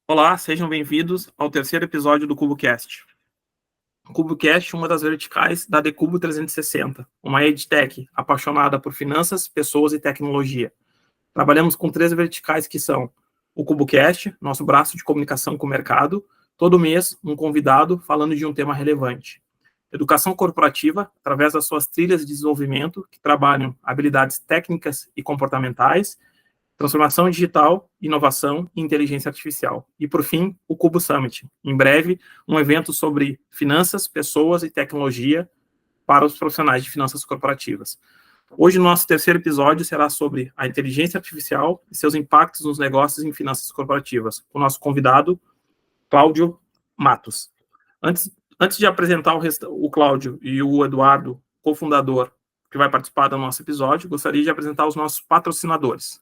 Olá, sejam bem-vindos ao terceiro episódio do CuboCast. O CuboCast é uma das verticais da Decubo 360, uma edtech apaixonada por finanças, pessoas e tecnologia. Trabalhamos com 3 verticais que são o CuboCast, nosso braço de comunicação com o mercado, todo mês um convidado falando de um tema relevante. Educação corporativa, através das suas trilhas de desenvolvimento, que trabalham habilidades técnicas e comportamentais, transformação digital, inovação e inteligência artificial. E, por fim, o Cubo Summit. Em breve, um evento sobre finanças, pessoas e tecnologia para os profissionais de finanças corporativas. Hoje, o nosso terceiro episódio será sobre a inteligência artificial e seus impactos nos negócios em finanças corporativas, com o nosso convidado, Cláudio Matos. Antes de apresentar o Cláudio e o Eduardo, cofundador, que vai participar do nosso episódio, gostaria de apresentar os nossos patrocinadores.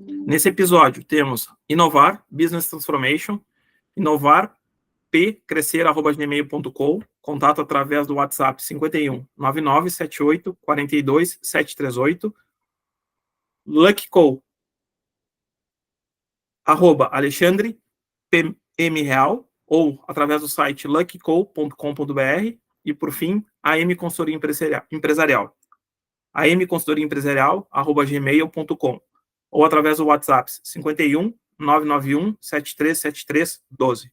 Nesse episódio, temos Inovar, Business Transformation, Inovar, pcrescer@gmail.com, contato através do WhatsApp 51 9978 42 738, LuckyCo, @Alexandre PM Real, ou através do site luckyco.com.br, e, por fim, AM Consultoria Empresarial, amconsultoriaempresarial@gmail.com, ou através do WhatsApp 51 991 7373 12.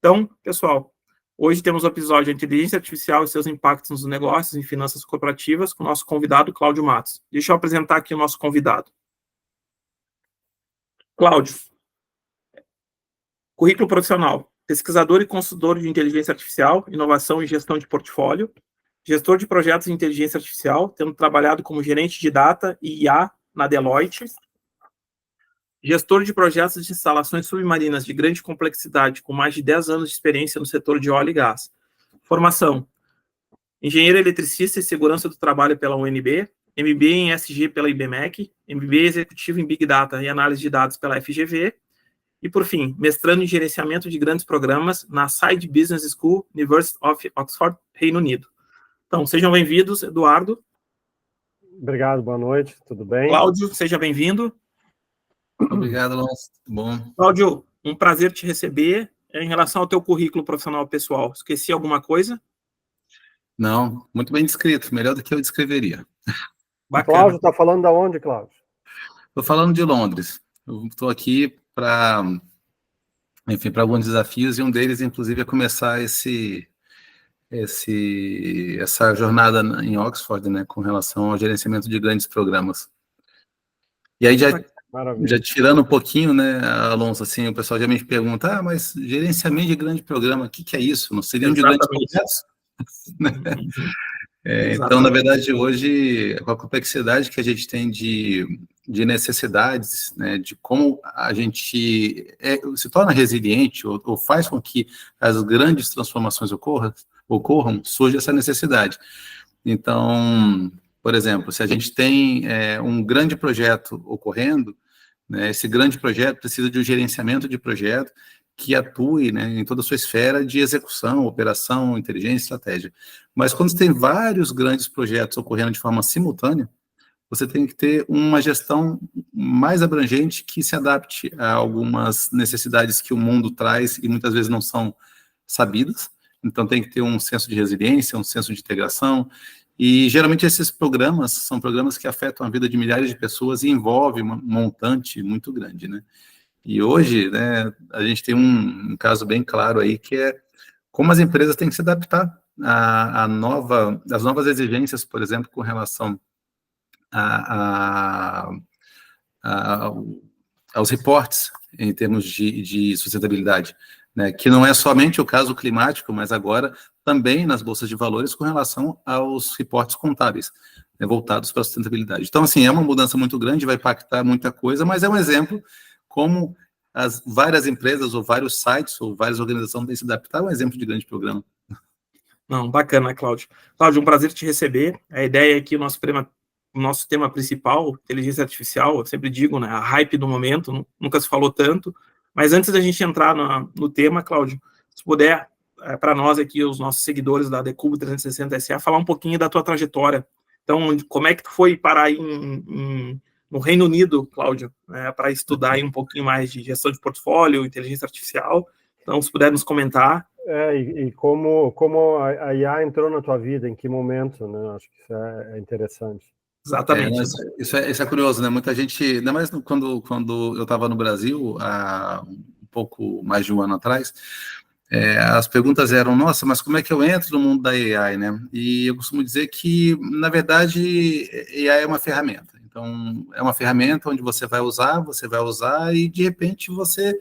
Então, pessoal, hoje temos o episódio de Inteligência Artificial e seus impactos nos negócios e finanças corporativas com o nosso convidado, Cláudio Matos. Deixa eu apresentar aqui o nosso convidado. Cláudio, currículo profissional: pesquisador e consultor de inteligência artificial, inovação e gestão de portfólio, gestor de projetos de inteligência artificial, tendo trabalhado como gerente de data e IA na Deloitte, gestor de projetos de instalações submarinas de grande complexidade, com mais de 10 anos de experiência no setor de óleo e gás. Formação: engenheiro eletricista e segurança do trabalho pela UNB, MBA em SG pela IBMEC, MBA executivo em Big Data e análise de dados pela FGV, e, por fim, mestrando em gerenciamento de grandes programas na Side Business School, University of Oxford, Reino Unido. Então, sejam bem-vindos, Eduardo. Obrigado, boa noite, tudo bem? Cláudio, seja bem-vindo. Obrigado, Alonso. Bom. Cláudio, um prazer te receber. Em relação ao teu currículo profissional pessoal, esqueci alguma coisa? Não, muito bem descrito, melhor do que eu descreveria. Bacana. Cláudio, está falando de onde, Cláudio? Estou falando de Londres. Eu estou aqui para alguns desafios, e um deles, inclusive, é começar essa jornada em Oxford, né, com relação ao gerenciamento de grandes programas. E aí, já tirando um pouquinho, né, Alonso, assim, o pessoal já me pergunta, mas gerenciamento de grande programa, o que é isso? Não seriam de grandes projetos? Então, na verdade, hoje, com a complexidade que a gente tem de necessidades, né, de como a gente se torna resiliente ou faz com que as grandes transformações ocorram, surge essa necessidade. Então, por exemplo, se a gente tem um grande projeto ocorrendo, né, esse grande projeto precisa de um gerenciamento de projeto que atue, né, em toda a sua esfera de execução, operação, inteligência, estratégia. Mas quando você tem vários grandes projetos ocorrendo de forma simultânea, você tem que ter uma gestão mais abrangente que se adapte a algumas necessidades que o mundo traz e muitas vezes não são sabidas. Então tem que ter um senso de resiliência, um senso de integração, e geralmente esses programas são programas que afetam a vida de milhares de pessoas e envolvem um montante muito grande, né? E hoje, né, a gente tem um caso bem claro aí, que é como as empresas têm que se adaptar às novas exigências, por exemplo, com relação aos reportes em termos de sustentabilidade, né, que não é somente o caso climático, mas agora também nas bolsas de valores com relação aos reportes contábeis, né, voltados para a sustentabilidade. Então, assim, é uma mudança muito grande, vai impactar muita coisa, mas é um exemplo como as várias empresas, ou vários sites, ou várias organizações têm se adaptado a um exemplo de grande programa. Não, bacana, Cláudio. Cláudio, um prazer te receber. A ideia é que o nosso tema principal, inteligência artificial, eu sempre digo, né, a hype do momento, nunca se falou tanto. Mas antes da gente entrar no tema, Cláudio, se puder, para nós aqui, os nossos seguidores da Decubo 360 SA, falar um pouquinho da tua trajetória. Então, como é que tu foi parar aí no no Reino Unido, Cláudio, para estudar aí um pouquinho mais de gestão de portfólio, inteligência artificial. Então, se puder nos comentar. E como a IA entrou na tua vida, em que momento, né? Acho que isso é interessante. Exatamente. Isso é curioso, né? Muita gente, ainda mais quando eu estava no Brasil, há um pouco mais de um ano atrás, as perguntas eram, nossa, mas como é que eu entro no mundo da AI, né? E eu costumo dizer que, na verdade, AI é uma ferramenta. Então, é uma ferramenta onde você vai usar e, de repente, você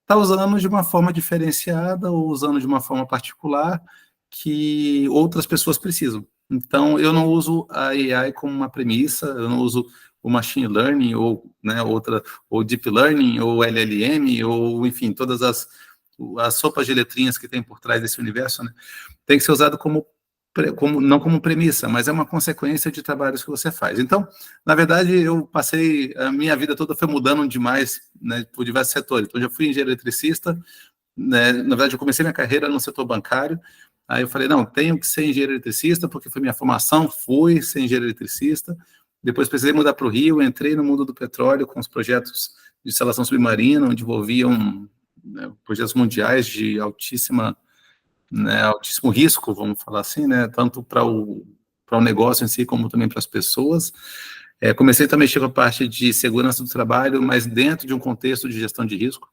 está usando de uma forma diferenciada ou usando de uma forma particular que outras pessoas precisam. Então, eu não uso a AI como uma premissa, eu não uso o machine learning ou, né, ou deep learning ou LLM ou, enfim, todas as sopas de letrinhas que tem por trás desse universo, né, tem que ser usado não como premissa, mas é uma consequência de trabalhos que você faz. Então, na verdade, a minha vida toda foi mudando demais, né, por diversos setores. Então, eu já fui engenheiro eletricista, né, na verdade, eu comecei minha carreira no setor bancário. Aí eu falei, não, tenho que ser engenheiro eletricista, porque foi minha formação, fui ser engenheiro eletricista. Depois precisei mudar para o Rio, entrei no mundo do petróleo com os projetos de instalação submarina, onde envolviam, né, projetos mundiais de altíssimo risco, vamos falar assim, né, tanto para o negócio em si, como também para as pessoas. Comecei também a mexer com a parte de segurança do trabalho, mas dentro de um contexto de gestão de risco.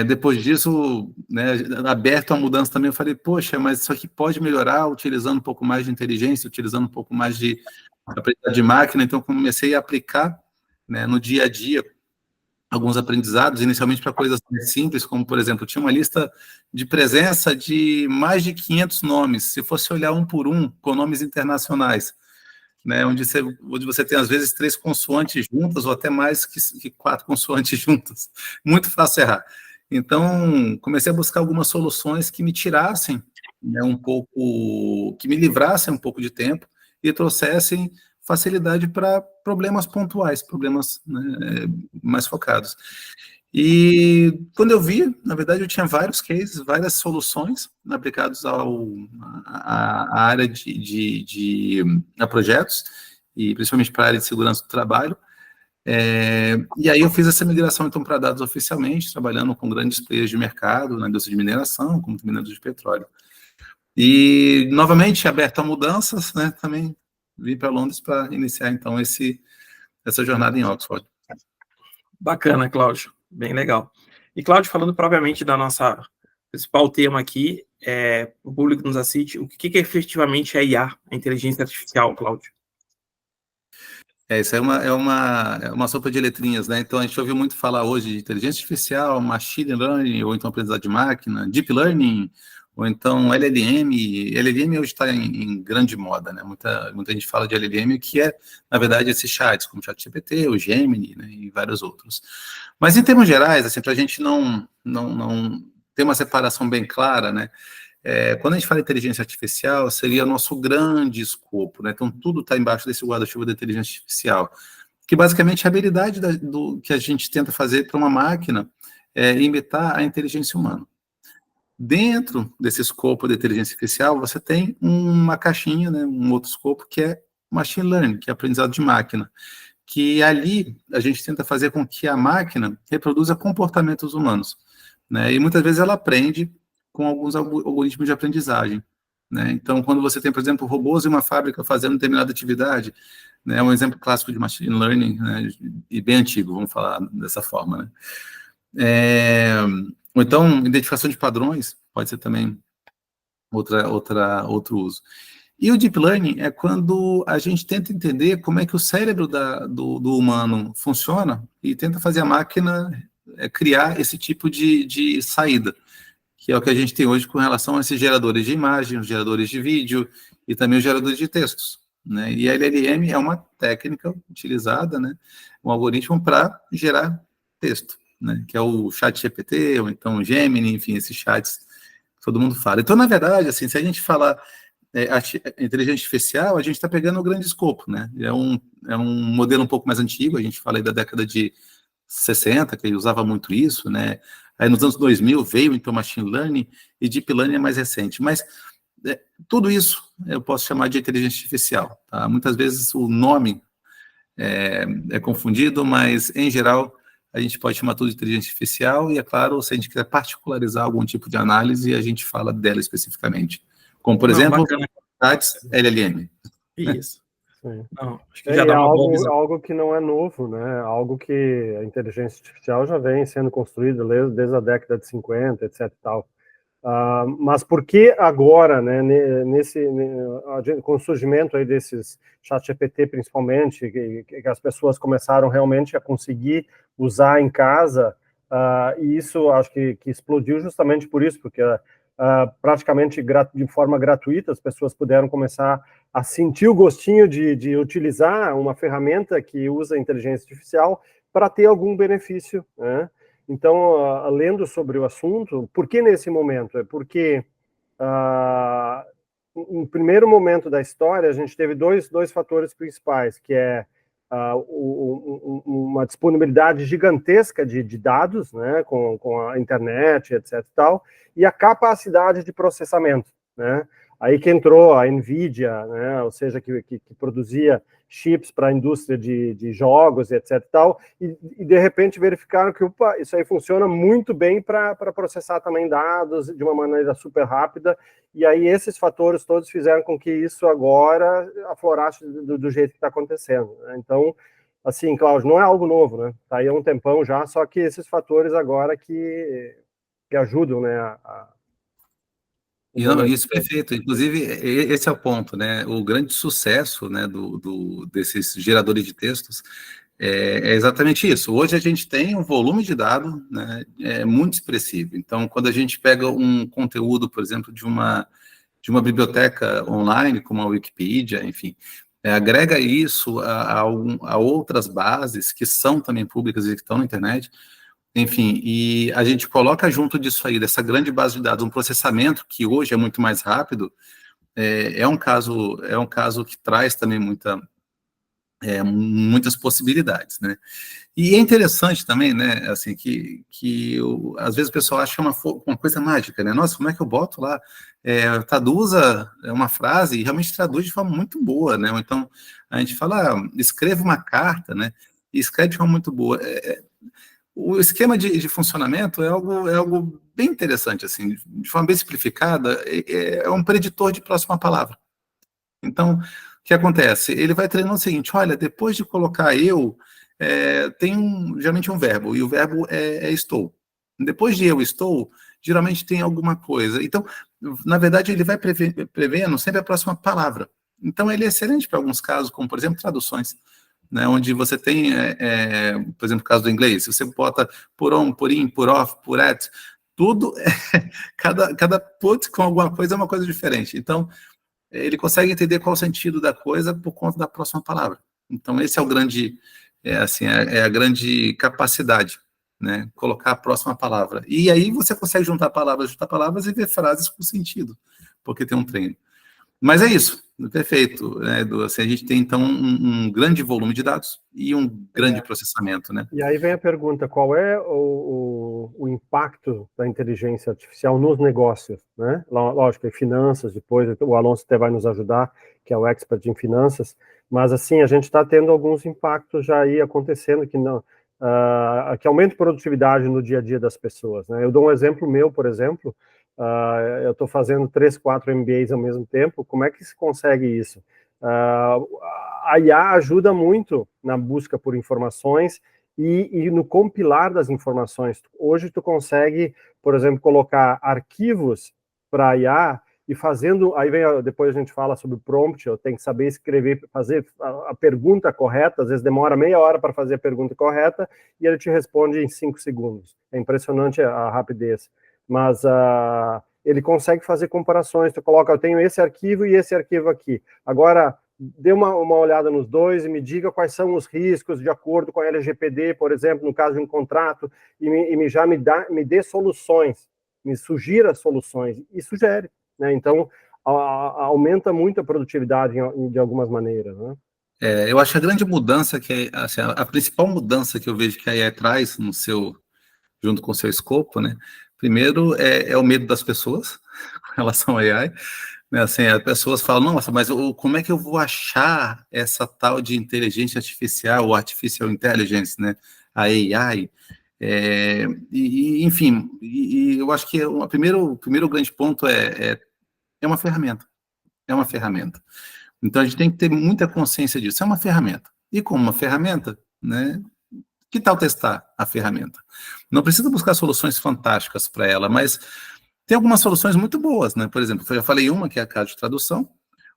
Depois disso, né, aberto à mudança também, eu falei, poxa, mas isso aqui pode melhorar utilizando um pouco mais de inteligência, utilizando um pouco mais de aprendizado de máquina. Então, comecei a aplicar, né, no dia a dia alguns aprendizados, inicialmente para coisas mais simples, como, por exemplo, tinha uma lista de presença de mais de 500 nomes, se fosse olhar um por um, com nomes internacionais, né, onde você tem, às vezes, 3 consoantes juntas, ou até mais que 4 consoantes juntas. Muito fácil errar. Então, comecei a buscar algumas soluções que me tirassem, né, que me livrassem um pouco de tempo e trouxessem facilidade para problemas pontuais, problemas, né, mais focados. E quando eu vi, na verdade, eu tinha vários cases, várias soluções aplicadas à área a projetos, e principalmente para a área de segurança do trabalho. E aí eu fiz essa migração, então, para dados oficialmente, trabalhando com grandes players de mercado, na indústria de mineração, como também na indústria de petróleo. E, novamente, aberto a mudanças, né, também vim para Londres para iniciar, então, essa jornada em Oxford. Bacana, Cláudio. Bem legal. E, Cláudio, falando propriamente da nossa principal tema aqui, o público nos assiste, o que efetivamente é IA, a inteligência artificial, Cláudio? Isso é uma sopa de letrinhas, né? Então, a gente ouviu muito falar hoje de inteligência artificial, machine learning, ou então aprendizado de máquina, deep learning, ou então LLM. LLM hoje está em grande moda, né? Muita gente fala de LLM, que é, na verdade, esses chats, como o ChatGPT, o Gemini, né, e vários outros. Mas, em termos gerais, assim, para a gente não ter uma separação bem clara, né? Quando a gente fala em inteligência artificial, seria o nosso grande escopo, né? Então, tudo está embaixo desse guarda-chuva da inteligência artificial, que basicamente é a habilidade que a gente tenta fazer para uma máquina imitar a inteligência humana. Dentro desse escopo da inteligência artificial, você tem uma caixinha, né, um outro escopo, que é machine learning, que é aprendizado de máquina, que ali a gente tenta fazer com que a máquina reproduza comportamentos humanos, né? E muitas vezes ela aprende com alguns algoritmos de aprendizagem, né? Então, quando você tem, por exemplo, robôs em uma fábrica fazendo determinada atividade, né, é um exemplo clássico de machine learning, né, e bem antigo, vamos falar dessa forma, né? Ou então, identificação de padrões, pode ser também outro uso. E o deep learning é quando a gente tenta entender como é que o cérebro do humano funciona e tenta fazer a máquina criar esse tipo de saída, que é o que a gente tem hoje com relação a esses geradores de imagem, os geradores de vídeo e também os geradores de textos, né? E a LLM é uma técnica utilizada, né, um algoritmo para gerar texto, né, que é o ChatGPT, ou então o Gemini, enfim, esses chats que todo mundo fala. Então, na verdade, assim, se a gente falar inteligência artificial, a gente está pegando o grande escopo, né? É um modelo um pouco mais antigo, a gente fala aí da década de 60, que usava muito isso, né? Aí nos anos 2000 veio, então, machine learning, e deep learning é mais recente. Mas tudo isso eu posso chamar de inteligência artificial, tá? Muitas vezes o nome é confundido, mas, em geral, a gente pode chamar tudo de inteligência artificial e, é claro, se a gente quiser particularizar algum tipo de análise, a gente fala dela especificamente. Como, por exemplo, LLM. Isso. Sim. Não, acho que já dá uma boa visão. Algo que não é novo, né? Algo que a inteligência artificial já vem sendo construída desde a década de 50, etc. e tal. Mas por que agora, né, com o surgimento aí desses ChatGPT, principalmente, que as pessoas começaram realmente a conseguir usar em casa, e isso acho que explodiu justamente por isso, porque praticamente de forma gratuita as pessoas puderam começar a sentir o gostinho de utilizar uma ferramenta que usa inteligência artificial para ter algum benefício, né? Então, lendo sobre o assunto, por que nesse momento? É porque, no primeiro momento da história, a gente teve dois fatores principais, que é uma disponibilidade gigantesca de dados, né, com a internet, etc. E a capacidade de processamento, né? Aí que entrou a NVIDIA, né, ou seja, que produzia chips para a indústria de jogos, etc. E de repente verificaram que isso aí funciona muito bem para processar também dados de uma maneira super rápida, e aí esses fatores todos fizeram com que isso agora aflorasse do jeito que está acontecendo, né? Então, assim, Cláudio, não é algo novo, né? Está aí há um tempão já, só que esses fatores agora que ajudam, né, Não, isso é perfeito. Inclusive, esse é o ponto, né? O grande sucesso, né, desses geradores de textos é exatamente isso. Hoje a gente tem um volume de dados, né, muito expressivo. Então, quando a gente pega um conteúdo, por exemplo, de uma biblioteca online, como a Wikipedia, enfim, agrega isso a outras bases que são também públicas e que estão na internet. Enfim, e a gente coloca junto disso aí, dessa grande base de dados, um processamento que hoje é muito mais rápido, é um caso que traz também muitas possibilidades, né? E é interessante também, né, assim, às vezes o pessoal acha que é uma coisa mágica, né? Nossa, como é que eu boto lá, traduza uma frase e realmente traduz de forma muito boa, né? Ou então a gente fala, escreva uma carta, né? E escreve de forma muito boa. O esquema de funcionamento é algo bem interessante, assim, de forma bem simplificada, é um preditor de próxima palavra. Então, o que acontece? Ele vai treinando o seguinte, olha, depois de colocar eu, tem geralmente um verbo, e o verbo é estou. Depois de eu estou, geralmente tem alguma coisa. Então, na verdade, ele vai prevendo sempre a próxima palavra. Então, ele é excelente para alguns casos, como, por exemplo, traduções, né, onde você tem, por exemplo, o caso do inglês, você bota por on, por in, por off, por at, tudo, cada put com alguma coisa é uma coisa diferente. Então, ele consegue entender qual o sentido da coisa por conta da próxima palavra. Então, esse é o grande, a grande capacidade, né, colocar a próxima palavra. E aí você consegue juntar palavras e ver frases com sentido, porque tem um treino. Mas é isso, perfeito, né, Edu? Assim, a gente tem, então, um grande volume de dados e um grande processamento, né? E aí vem a pergunta, qual é o impacto da inteligência artificial nos negócios, né? Lógico, em finanças, depois o Alonso até vai nos ajudar, que é o expert em finanças, mas, assim, a gente está tendo alguns impactos já aí acontecendo que aumenta a produtividade no dia a dia das pessoas, né? Eu dou um exemplo meu, por exemplo, eu estou fazendo 3, 4 MBAs ao mesmo tempo. Como é que se consegue isso? A IA ajuda muito na busca por informações e no compilar das informações. Hoje tu consegue, por exemplo, colocar arquivos para a IA e fazendo, aí depois a gente fala sobre o prompt, eu tenho que saber escrever, fazer a pergunta correta, às vezes demora meia hora para fazer a pergunta correta e ele te responde em 5 segundos. É impressionante a rapidez. Mas ele consegue fazer comparações, tu coloca, eu tenho esse arquivo e esse arquivo aqui. Agora, dê uma olhada nos dois e me diga quais são os riscos de acordo com a LGPD, por exemplo, no caso de um contrato, e me dê soluções, me sugira soluções, e sugere, né? Então, aumenta muito a produtividade de algumas maneiras, né? Eu acho que a grande mudança, assim, a principal mudança que eu vejo que a AI traz junto com o seu escopo, né? Primeiro é o medo das pessoas com relação à AI, Assim, as pessoas falam, nossa, mas como é que eu vou achar essa tal de inteligência artificial, ou artificial intelligence, né? A AI. Enfim, eu acho que o primeiro grande ponto é uma ferramenta. É uma ferramenta. Então, a gente tem que ter muita consciência disso. É uma ferramenta. E como uma ferramenta, né? Que tal testar a ferramenta? Não precisa buscar soluções fantásticas para ela, mas tem algumas soluções muito boas, né? Por exemplo, eu já falei uma, que é a casa de tradução,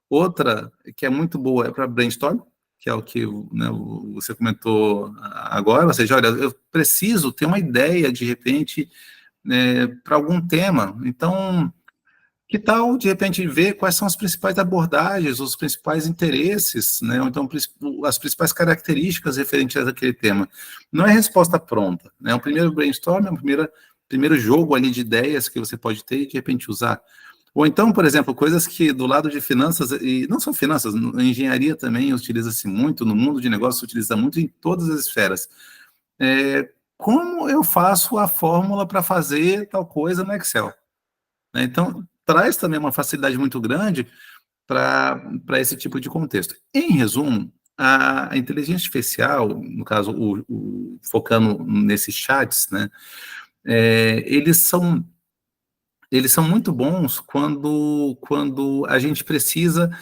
outra que é muito boa é para brainstorm, que é o que, né, você comentou agora, ou seja, olha, eu preciso ter uma ideia, de repente, para algum tema. Então, que tal, de repente, ver quais são as principais abordagens, os principais interesses, né? Ou então, as principais características referentes àquele tema. Não é resposta pronta, né? O primeiro brainstorm é o primeiro jogo ali de ideias que você pode ter e, de repente, usar. Ou então, por exemplo, coisas que do lado de finanças, e não só finanças, na engenharia também utiliza-se muito, no mundo de negócios utiliza muito em todas as esferas. Como eu faço a fórmula para fazer tal coisa no Excel? Né? Então, traz também uma facilidade muito grande para esse tipo de contexto. Em resumo, a inteligência artificial, no caso, focando nesses chats, né, eles são muito bons quando a gente precisa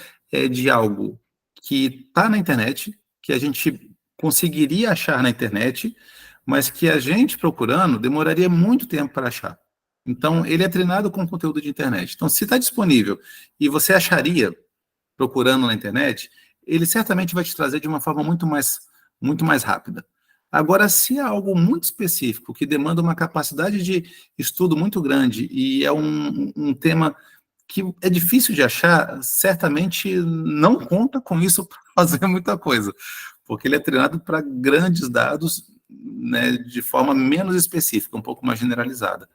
de algo que está na internet, que a gente conseguiria achar na internet, mas que a gente procurando demoraria muito tempo para achar. Então, ele é treinado com conteúdo de internet. Então, se está disponível e você acharia procurando na internet, ele certamente vai te trazer de uma forma muito mais rápida. Agora, se é algo muito específico, que demanda uma capacidade de estudo muito grande e é um tema que é difícil de achar, certamente não conta com isso para fazer muita coisa, porque ele é treinado para grandes dados, né, de forma menos específica, um pouco mais generalizada.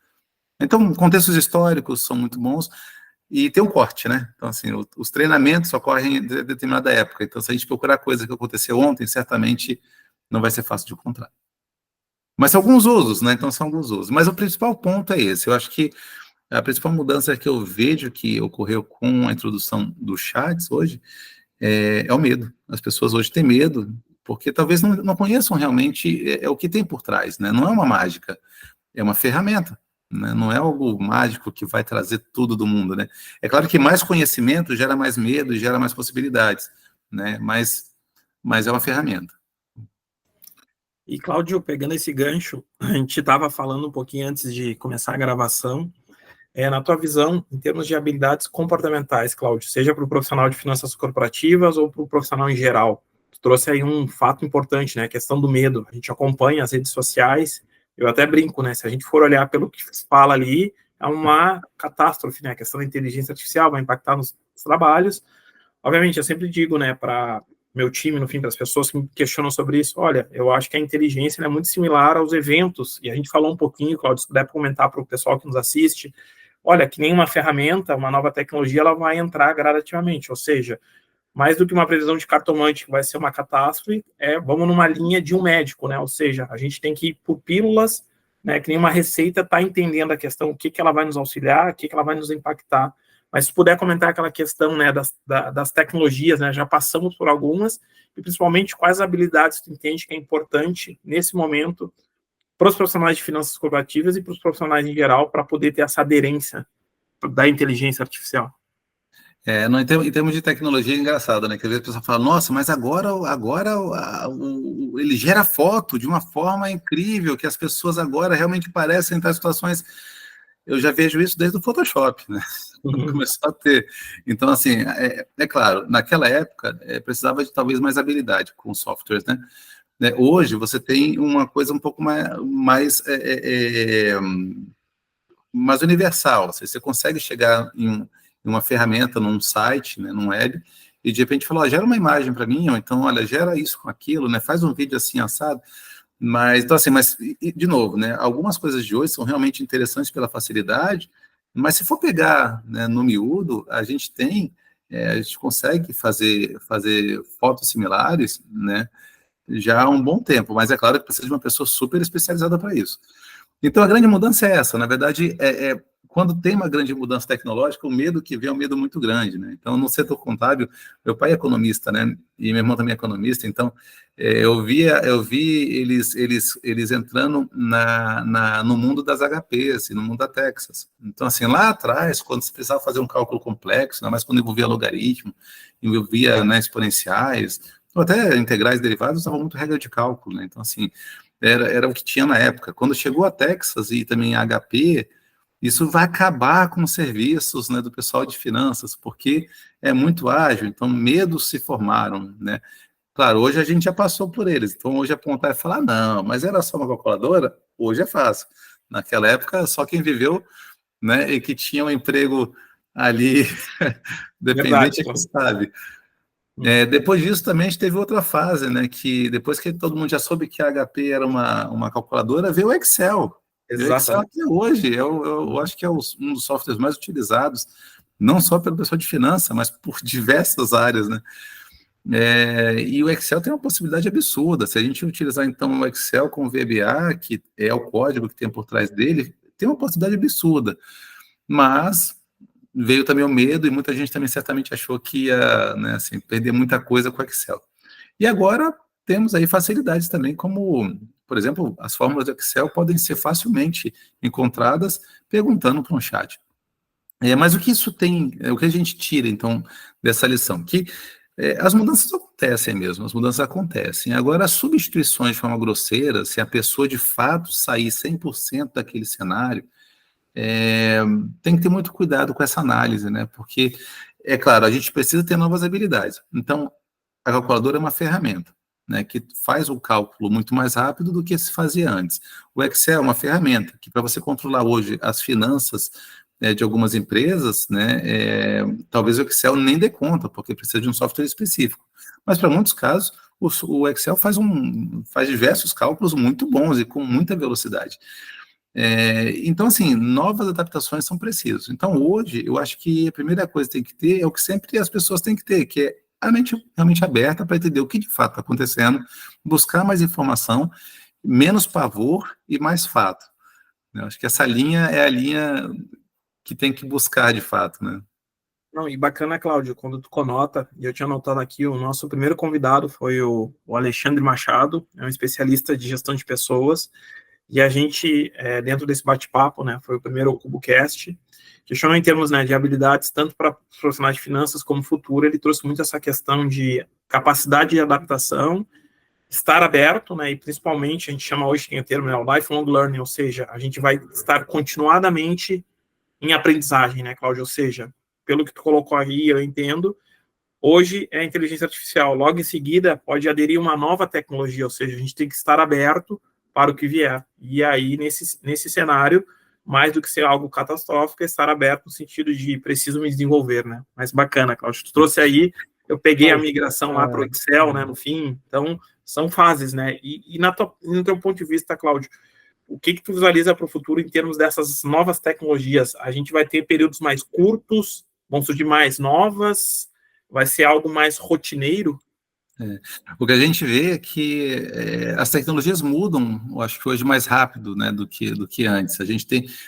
Então, contextos históricos são muito bons e tem um corte, né? Então, assim, os treinamentos ocorrem em determinada época. Então, se a gente procurar coisa que aconteceu ontem, certamente não vai ser fácil de encontrar. Mas são alguns usos, né? Então, são alguns usos. Mas o principal ponto é esse. Eu acho que a principal mudança que eu vejo que ocorreu com a introdução dos chats hoje é o medo. As pessoas hoje têm medo porque talvez não conheçam realmente o que tem por trás, né? Não é uma mágica, é uma ferramenta. Né? Não é algo mágico que vai trazer tudo do mundo, né? É claro que mais conhecimento gera mais medo e gera mais possibilidades, né? Mas é uma ferramenta. E, Cláudio, pegando esse gancho, a gente estava falando um pouquinho antes de começar a gravação, na tua visão, em termos de habilidades comportamentais, Cláudio, seja para o profissional de finanças corporativas ou para o profissional em geral, tu trouxe aí um fato importante, né? A questão do medo. A gente acompanha as redes sociais, eu até brinco, né? Se a gente for olhar pelo que se fala ali, é uma catástrofe, né? A questão da inteligência artificial vai impactar nos trabalhos. Obviamente, eu sempre digo, né, para meu time, no fim, para as pessoas que me questionam sobre isso, olha, eu acho que a inteligência é muito similar aos eventos, e a gente falou um pouquinho, Cláudio, se puder comentar para o pessoal que nos assiste, olha, que nem uma ferramenta, uma nova tecnologia, ela vai entrar gradativamente, ou seja, mais do que uma previsão de cartomante que vai ser uma catástrofe, vamos numa linha de um médico, né? Ou seja, a gente tem que ir por pílulas, né? Que nem uma receita está entendendo a questão, o que ela vai nos auxiliar, o que ela vai nos impactar. Mas se puder comentar aquela questão, né, das tecnologias, né? Já passamos por algumas, e principalmente quais habilidades tu entende que é importante nesse momento para os profissionais de finanças corporativas e para os profissionais em geral para poder ter essa aderência da inteligência artificial. Em termos de tecnologia, é engraçado, né? Que às vezes a pessoa fala, nossa, mas agora ele gera foto de uma forma incrível, que as pessoas agora realmente parecem estar em situações... Eu já vejo isso desde o Photoshop, né? Começou a ter. Então, assim, é claro, naquela época precisava de talvez mais habilidade com softwares, né? Hoje você tem uma coisa um pouco mais universal. Você consegue chegar em uma ferramenta, num site, né, num web, e de repente falar, gera uma imagem para mim, ou então, olha, gera isso com aquilo, né, faz um vídeo assim, assado. Mas, então assim, de novo, né, algumas coisas de hoje são realmente interessantes pela facilidade, mas se for pegar, né, no miúdo, a gente consegue fazer fotos similares, né, já há um bom tempo, mas é claro que precisa de uma pessoa super especializada para isso. Então, a grande mudança é essa, na verdade, quando tem uma grande mudança tecnológica, o medo que vem é um medo muito grande, né? Então, no setor contábil, meu pai é economista, né? E meu irmão também é economista, então eu vi eles entrando no mundo das HPs e no mundo da Texas. Então, assim, lá atrás, quando você precisava fazer um cálculo complexo, ainda mais quando envolvia logaritmo, envolvia, né, exponenciais, ou até integrais derivadas, usava muito regra de cálculo, né? Então, assim, era o que tinha na época. Quando chegou a Texas e também a HP, isso vai acabar com os serviços, né, do pessoal de finanças, porque é muito ágil, então medos se formaram, né? Claro, hoje a gente já passou por eles, então hoje apontar e falar, não, mas era só uma calculadora? Hoje é fácil. Naquela época, só quem viveu, né, e que tinha um emprego ali dependente Verdade, é que claro. sabe. Depois disso também a gente teve outra fase, né, que depois que todo mundo já soube que a HP era uma calculadora, veio o Excel. E o Excel Exatamente. até hoje, eu acho que é um dos softwares mais utilizados, não só pelo pessoal de finança, mas por diversas áreas, né? E o Excel tem uma possibilidade absurda. Se a gente utilizar, então, o Excel com o VBA, que é o código que tem por trás dele, tem uma possibilidade absurda. Mas veio também o medo, e muita gente também certamente achou que ia, né, assim, perder muita coisa com o Excel. E agora temos aí facilidades também, como, por exemplo, as fórmulas do Excel podem ser facilmente encontradas perguntando para um chat. Mas o que isso tem, o que a gente tira, então, dessa lição? Que as mudanças acontecem mesmo, as mudanças acontecem. Agora, as substituições de forma grosseira, se a pessoa de fato sair 100% daquele cenário, tem que ter muito cuidado com essa análise, né? Porque, é claro, a gente precisa ter novas habilidades. Então, a calculadora é uma ferramenta, né, que faz o cálculo muito mais rápido do que se fazia antes. O Excel é uma ferramenta que, para você controlar hoje as finanças de algumas empresas, né, talvez o Excel nem dê conta, porque precisa de um software específico. Mas, para muitos casos, o Excel faz diversos cálculos muito bons e com muita velocidade. Então, assim, novas adaptações são precisas. Então, hoje, eu acho que a primeira coisa que tem que ter é o que sempre as pessoas têm que ter, que é a mente realmente aberta para entender o que de fato está acontecendo, buscar mais informação, menos pavor e mais fato. Eu acho que essa linha é a linha que tem que buscar de fato, né? Não, e bacana, Cláudio, quando tu conota, e eu tinha anotado aqui, o nosso primeiro convidado foi o Alexandre Machado, é um especialista de gestão de pessoas, e a gente, dentro desse bate-papo, né, foi o primeiro CuboCast, questionou em termos, né, de habilidades, tanto para profissionais de finanças como futuro, ele trouxe muito essa questão de capacidade de adaptação, estar aberto, né, e principalmente, a gente chama hoje, tem o termo, né, o lifelong learning, ou seja, a gente vai estar continuadamente em aprendizagem, né, Cláudio, ou seja, pelo que tu colocou aí, eu entendo, hoje é a inteligência artificial, logo em seguida pode aderir uma nova tecnologia, ou seja, a gente tem que estar aberto para o que vier. E aí, nesse cenário, mais do que ser algo catastrófico, é estar aberto no sentido de preciso me desenvolver, né? Mas bacana, Cláudio, tu trouxe aí, eu peguei a migração lá para o Excel, né, no fim, então são fases, né? E no teu ponto de vista, Cláudio, o que tu visualiza para o futuro em termos dessas novas tecnologias? A gente vai ter períodos mais curtos, vão surgir mais novas, vai ser algo mais rotineiro? O que a gente vê é que as tecnologias mudam, eu acho que hoje mais rápido, né, do que antes.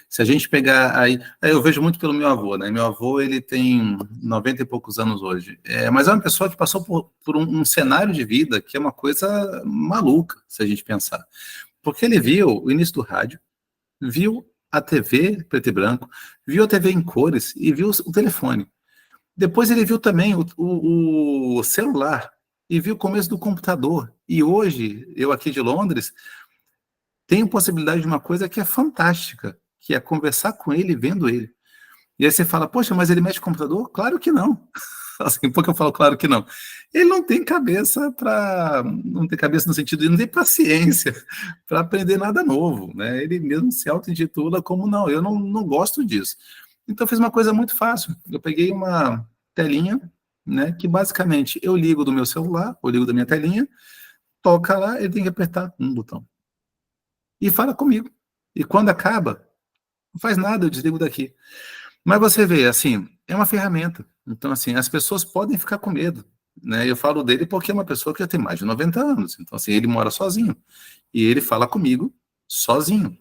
Se a gente pegar aí eu vejo muito pelo meu avô, né? Meu avô, ele tem 90 e poucos anos hoje, mas é uma pessoa que passou por um cenário de vida que é uma coisa maluca, se a gente pensar. Porque ele viu o início do rádio, viu a TV preto e branco, viu a TV em cores e viu o telefone. Depois ele viu também o celular e viu o começo do computador. E hoje, eu aqui de Londres, tenho possibilidade de uma coisa que é fantástica, que é conversar com ele vendo ele. E aí você fala, poxa, mas ele mexe com o computador? Claro que não. Assim, por que eu falo claro que não? Ele não tem cabeça não tem cabeça no sentido de não ter paciência para aprender nada novo, né? Ele mesmo se auto-intitula como não, eu não gosto disso. Então eu fiz uma coisa muito fácil. Eu peguei uma telinha, né, que basicamente eu ligo do meu celular, eu ligo da minha telinha, toca lá, ele tem que apertar um botão. E fala comigo. E quando acaba, não faz nada, eu desligo daqui. Mas você vê, assim, é uma ferramenta. Então, assim, as pessoas podem ficar com medo, né? Eu falo dele porque é uma pessoa que já tem mais de 90 anos. Então, assim, ele mora sozinho. E ele fala comigo sozinho.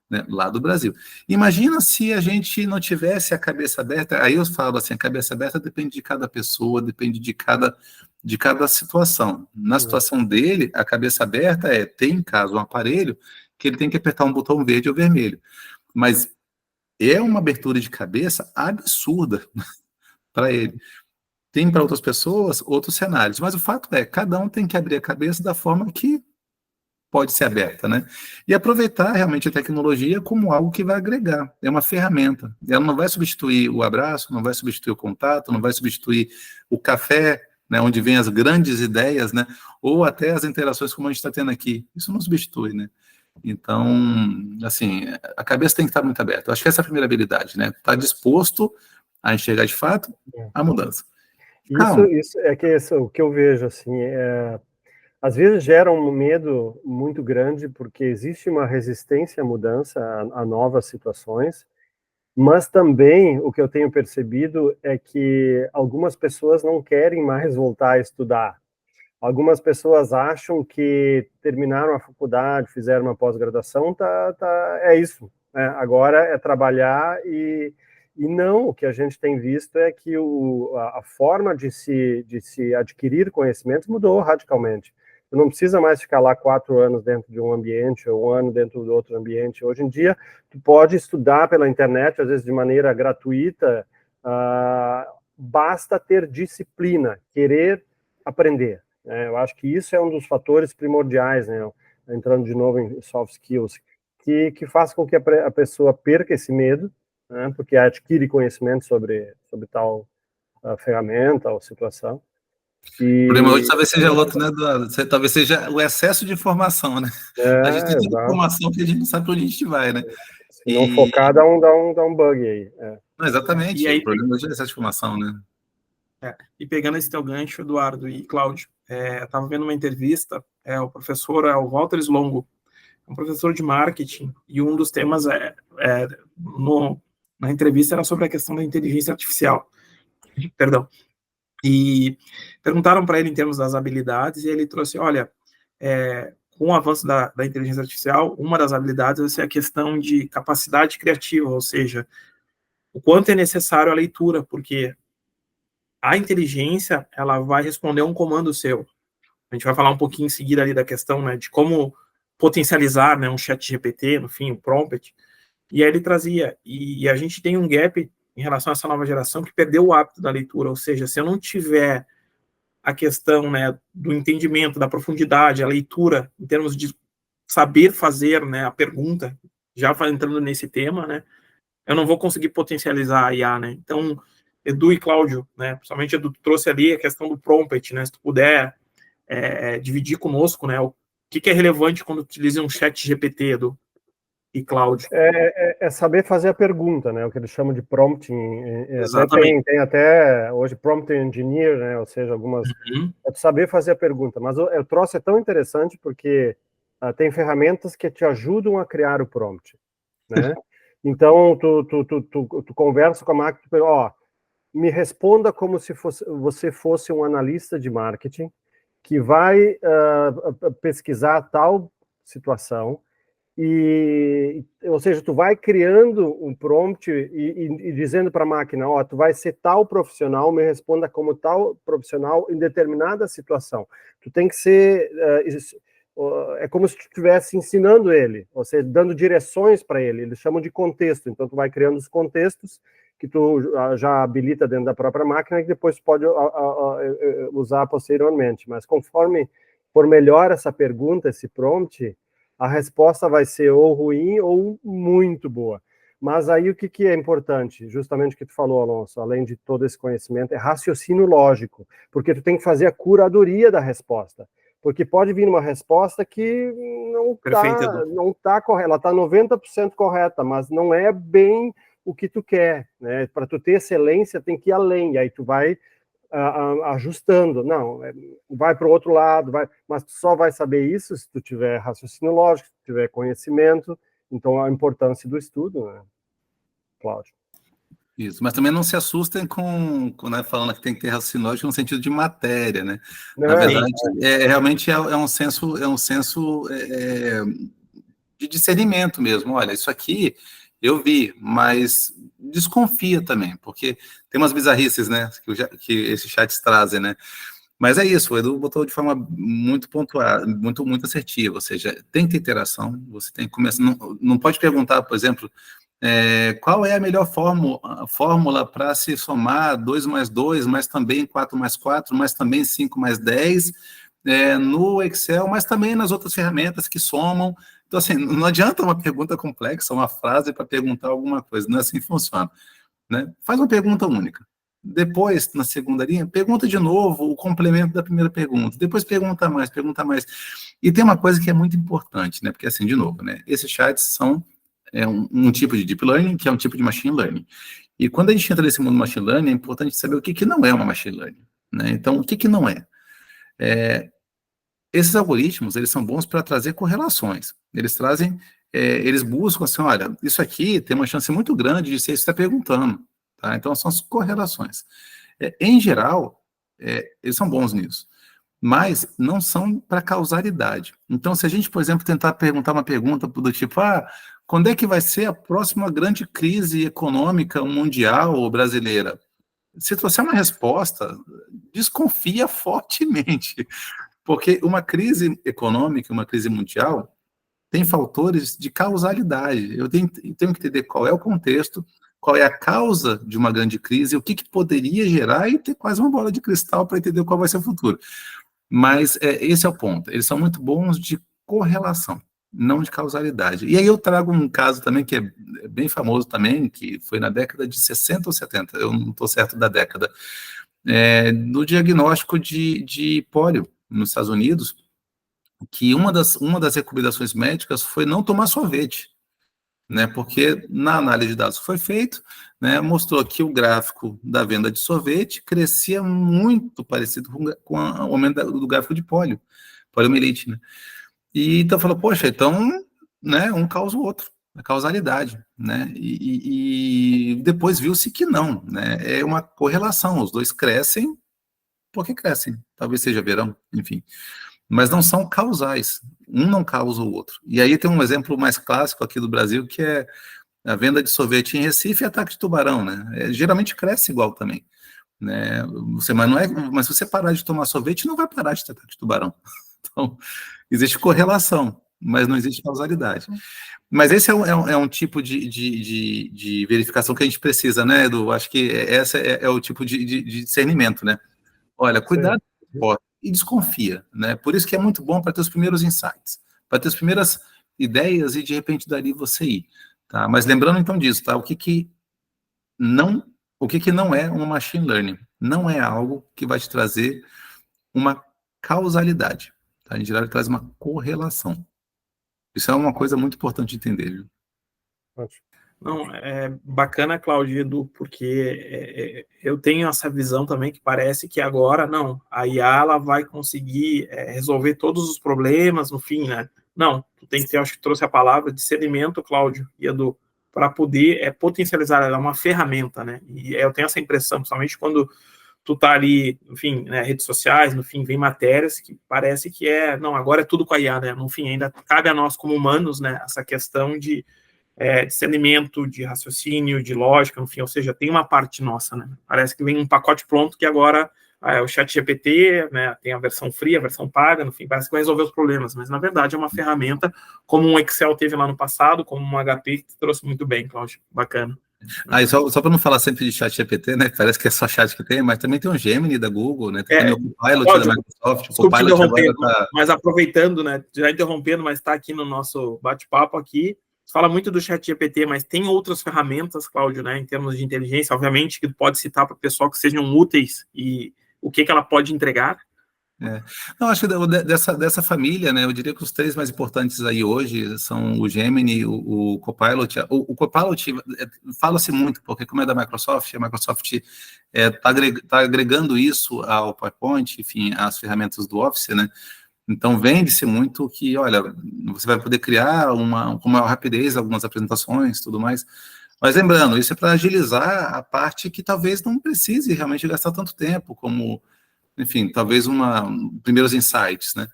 né, lá do Brasil. Imagina se a gente não tivesse a cabeça aberta, aí eu falo assim, a cabeça aberta depende de cada pessoa, depende de cada situação. Na situação dele, a cabeça aberta ter em casa um aparelho que ele tem que apertar um botão verde ou vermelho. Mas é uma abertura de cabeça absurda para ele. Tem para outras pessoas outros cenários, mas o fato é, cada um tem que abrir a cabeça da forma que pode ser aberta, né? E aproveitar realmente a tecnologia como algo que vai agregar, é uma ferramenta. Ela não vai substituir o abraço, não vai substituir o contato, não vai substituir o café, né, onde vem as grandes ideias, né? Ou até as interações como a gente está tendo aqui. Isso não substitui, né? Então, assim, a cabeça tem que estar muito aberta. Eu acho que essa é a primeira habilidade, né? Estar disposto a enxergar de fato a mudança. Isso é que o que eu vejo, assim, às vezes gera um medo muito grande, porque existe uma resistência à mudança, a novas situações, mas também o que eu tenho percebido é que algumas pessoas não querem mais voltar a estudar. Algumas pessoas acham que terminaram a faculdade, fizeram uma pós-graduação, é isso. Né? Agora é trabalhar e não, o que a gente tem visto é que a forma de se adquirir conhecimento mudou radicalmente. Tu não precisa mais ficar lá 4 anos dentro de um ambiente ou 1 ano dentro de outro ambiente. Hoje em dia, tu pode estudar pela internet, às vezes de maneira gratuita, basta ter disciplina, querer aprender. Eu acho que isso é um dos fatores primordiais, né? Entrando de novo em soft skills, que faz com que a pessoa perca esse medo, né? Porque adquire conhecimento sobre tal ferramenta ou situação. O problema hoje talvez seja outro, né, Eduardo? Talvez seja o excesso de informação, né? A gente tem tanta informação que a gente não sabe para onde a gente vai, né? Se não focar, dá um bug aí. Não, exatamente, e aí, o problema hoje é excesso de informação, né? E pegando esse teu gancho, Eduardo e Cláudio, estava vendo uma entrevista, o professor o Walter Slongo, um professor de marketing, e um dos temas na entrevista era sobre a questão da inteligência artificial. Perdão. E perguntaram para ele em termos das habilidades, e ele trouxe, olha, com o avanço da inteligência artificial, uma das habilidades vai ser a questão de capacidade criativa, ou seja, o quanto é necessário a leitura, porque a inteligência, ela vai responder a um comando seu. A gente vai falar um pouquinho em seguida ali da questão, né, de como potencializar, né, um chat GPT, no fim, o prompt. E aí ele trazia, e a gente tem um gap em relação a essa nova geração que perdeu o hábito da leitura, ou seja, se eu não tiver a questão, né, do entendimento, da profundidade, a leitura, em termos de saber fazer, né, a pergunta, já entrando nesse tema, né, eu não vou conseguir potencializar a IA, né. Então, Edu e Cláudio, né, principalmente Edu, trouxe ali a questão do prompt, né, se tu puder dividir conosco, né, o que é relevante quando utiliza um chat GPT, Edu e Cláudio. É saber fazer a pergunta, né, o que eles chamam de prompting. Exatamente. Tem até hoje prompt engineer, né, ou seja, algumas... É saber fazer a pergunta, mas o troço é tão interessante porque tem ferramentas que te ajudam a criar o prompt, né? Então, tu conversa com a máquina, me responda como se você fosse um analista de marketing que vai pesquisar tal situação, ou seja, tu vai criando um prompt e dizendo para a máquina, tu vai ser tal profissional, me responda como tal profissional em determinada situação. Tu tem que ser... é como se tu estivesse ensinando ele, ou seja, dando direções para ele. Eles chamam de contexto. Então, tu vai criando os contextos que tu já habilita dentro da própria máquina e depois pode usar posteriormente. Mas conforme for melhor essa pergunta, esse prompt, a resposta vai ser ou ruim ou muito boa. Mas aí o que é importante? Justamente o que tu falou, Alonso, além de todo esse conhecimento, é raciocínio lógico, porque tu tem que fazer a curadoria da resposta. Porque pode vir uma resposta que não está correta, ela está 90% correta, mas não é bem o que tu quer, né? Para tu ter excelência, tem que ir além, e aí tu vai ajustando, não, vai para o outro lado, mas tu só vai saber isso se tu tiver raciocínio lógico, se tu tiver conhecimento. Então a importância do estudo, né, Cláudio? Isso, mas também não se assustem com né, falando que tem que ter raciocínio lógico no sentido de matéria, né? Na verdade, realmente é um senso de discernimento mesmo. Olha, isso aqui eu vi, mas desconfia também, porque tem umas bizarrices, né, que esses chats trazem, né? Mas é isso, o Edu botou de forma muito pontual, muito assertiva, ou seja, tem que ter interação, você tem que começar, não pode perguntar, por exemplo, qual é a melhor fórmula para se somar 2 mais 2, mas também 4 mais 4, mas também 5 mais 10, no Excel, mas também nas outras ferramentas que somam. Então, assim, não adianta uma pergunta complexa, uma frase para perguntar alguma coisa, não é assim que funciona, né? Faz uma pergunta única. Depois, na segunda linha, pergunta de novo o complemento da primeira pergunta. Depois pergunta mais, pergunta mais. E tem uma coisa que é muito importante, né? Porque, assim, de novo, né? Esses chats são um tipo de deep learning, que é um tipo de machine learning. E quando a gente entra nesse mundo machine learning, é importante saber o que não é uma machine learning, né? Então, o que não é? Esses algoritmos, eles são bons para trazer correlações. Eles buscam assim, olha, isso aqui tem uma chance muito grande de ser isso que você está perguntando. Tá? Então, são as correlações. Em geral, eles são bons nisso, mas não são para causalidade. Então, se a gente, por exemplo, tentar perguntar uma pergunta do tipo, quando é que vai ser a próxima grande crise econômica mundial ou brasileira? Se trouxer uma resposta, desconfia fortemente, porque uma crise econômica, uma crise mundial, tem fatores de causalidade. Eu tenho que entender qual é o contexto, qual é a causa de uma grande crise, o que poderia gerar e ter quase uma bola de cristal para entender qual vai ser o futuro. Mas esse é o ponto. Eles são muito bons de correlação, não de causalidade. E aí eu trago um caso também que é bem famoso também, que foi na década de 60 ou 70, eu não estou certo da década, no diagnóstico de pólio nos Estados Unidos, que uma das recomendações médicas foi não tomar sorvete, né? Porque na análise de dados que foi feito, né, mostrou que o gráfico da venda de sorvete crescia muito parecido com o aumento do gráfico de poliomielite, né? E então falou, poxa, então, né, um causa o outro, a causalidade, né? E depois viu-se que não, né? É uma correlação, os dois crescem porque crescem, talvez seja verão, enfim. Mas não são causais, um não causa o outro. E aí tem um exemplo mais clássico aqui do Brasil, que é a venda de sorvete em Recife e ataque de tubarão, né? Geralmente cresce igual também, né? Mas se você parar de tomar sorvete, não vai parar de ter ataque de tubarão. Então, existe correlação, mas não existe causalidade. Mas esse é um tipo de verificação que a gente precisa, né, Edu? Acho que esse é o tipo de discernimento, né? Olha, cuidado e desconfia, né? Por isso que é muito bom para ter os primeiros insights, para ter as primeiras ideias e, de repente, dali você ir, tá? Mas lembrando, então, disso, tá? O que não é uma machine learning? Não é algo que vai te trazer uma causalidade, tá? Em geral, ele traz uma correlação. Isso é uma coisa muito importante de entender, viu? Não, é bacana, Claudio, Edu, porque eu tenho essa visão também que parece que agora, não, a IA ela vai conseguir resolver todos os problemas no fim, né? Não, tu tem que ter, acho que trouxe a palavra discernimento, Claudio e Edu, para poder potencializar, ela é uma ferramenta, né? E eu tenho essa impressão, principalmente quando tu tá ali, enfim, né, redes sociais, no fim, vem matérias que parece que não, agora é tudo com a IA, né? No fim, ainda cabe a nós como humanos, né, essa questão de discernimento, de raciocínio, de lógica, enfim, ou seja, tem uma parte nossa, né? Parece que vem um pacote pronto que agora o ChatGPT, né, tem a versão free, a versão paga, enfim, parece que vai resolver os problemas, mas na verdade é uma ferramenta, como um Excel teve lá no passado, como um HP que trouxe muito bem, Cláudio, bacana. E só para não falar sempre de ChatGPT, né? Parece que é só chat que tem, mas também tem o Gemini da Google, né? Tem o Copilot da Microsoft. O Copilot agora tá... Mas aproveitando, né? Já interrompendo, mas está aqui no nosso bate-papo aqui. Fala muito do ChatGPT, mas tem outras ferramentas, Cláudio, né? Em termos de inteligência, obviamente, que tu pode citar para o pessoal que sejam úteis e o que ela pode entregar. Não, acho que dessa família, né, eu diria que os três mais importantes aí hoje são o Gemini, o Copilot. O Copilot fala-se muito, porque como é da Microsoft, a Microsoft tá agregando isso ao PowerPoint, enfim, às ferramentas do Office, né? Então, vende-se muito que, olha, você vai poder criar com maior rapidez algumas apresentações, tudo mais. Mas lembrando, isso é para agilizar a parte que talvez não precise realmente gastar tanto tempo, como enfim, talvez primeiros insights, né?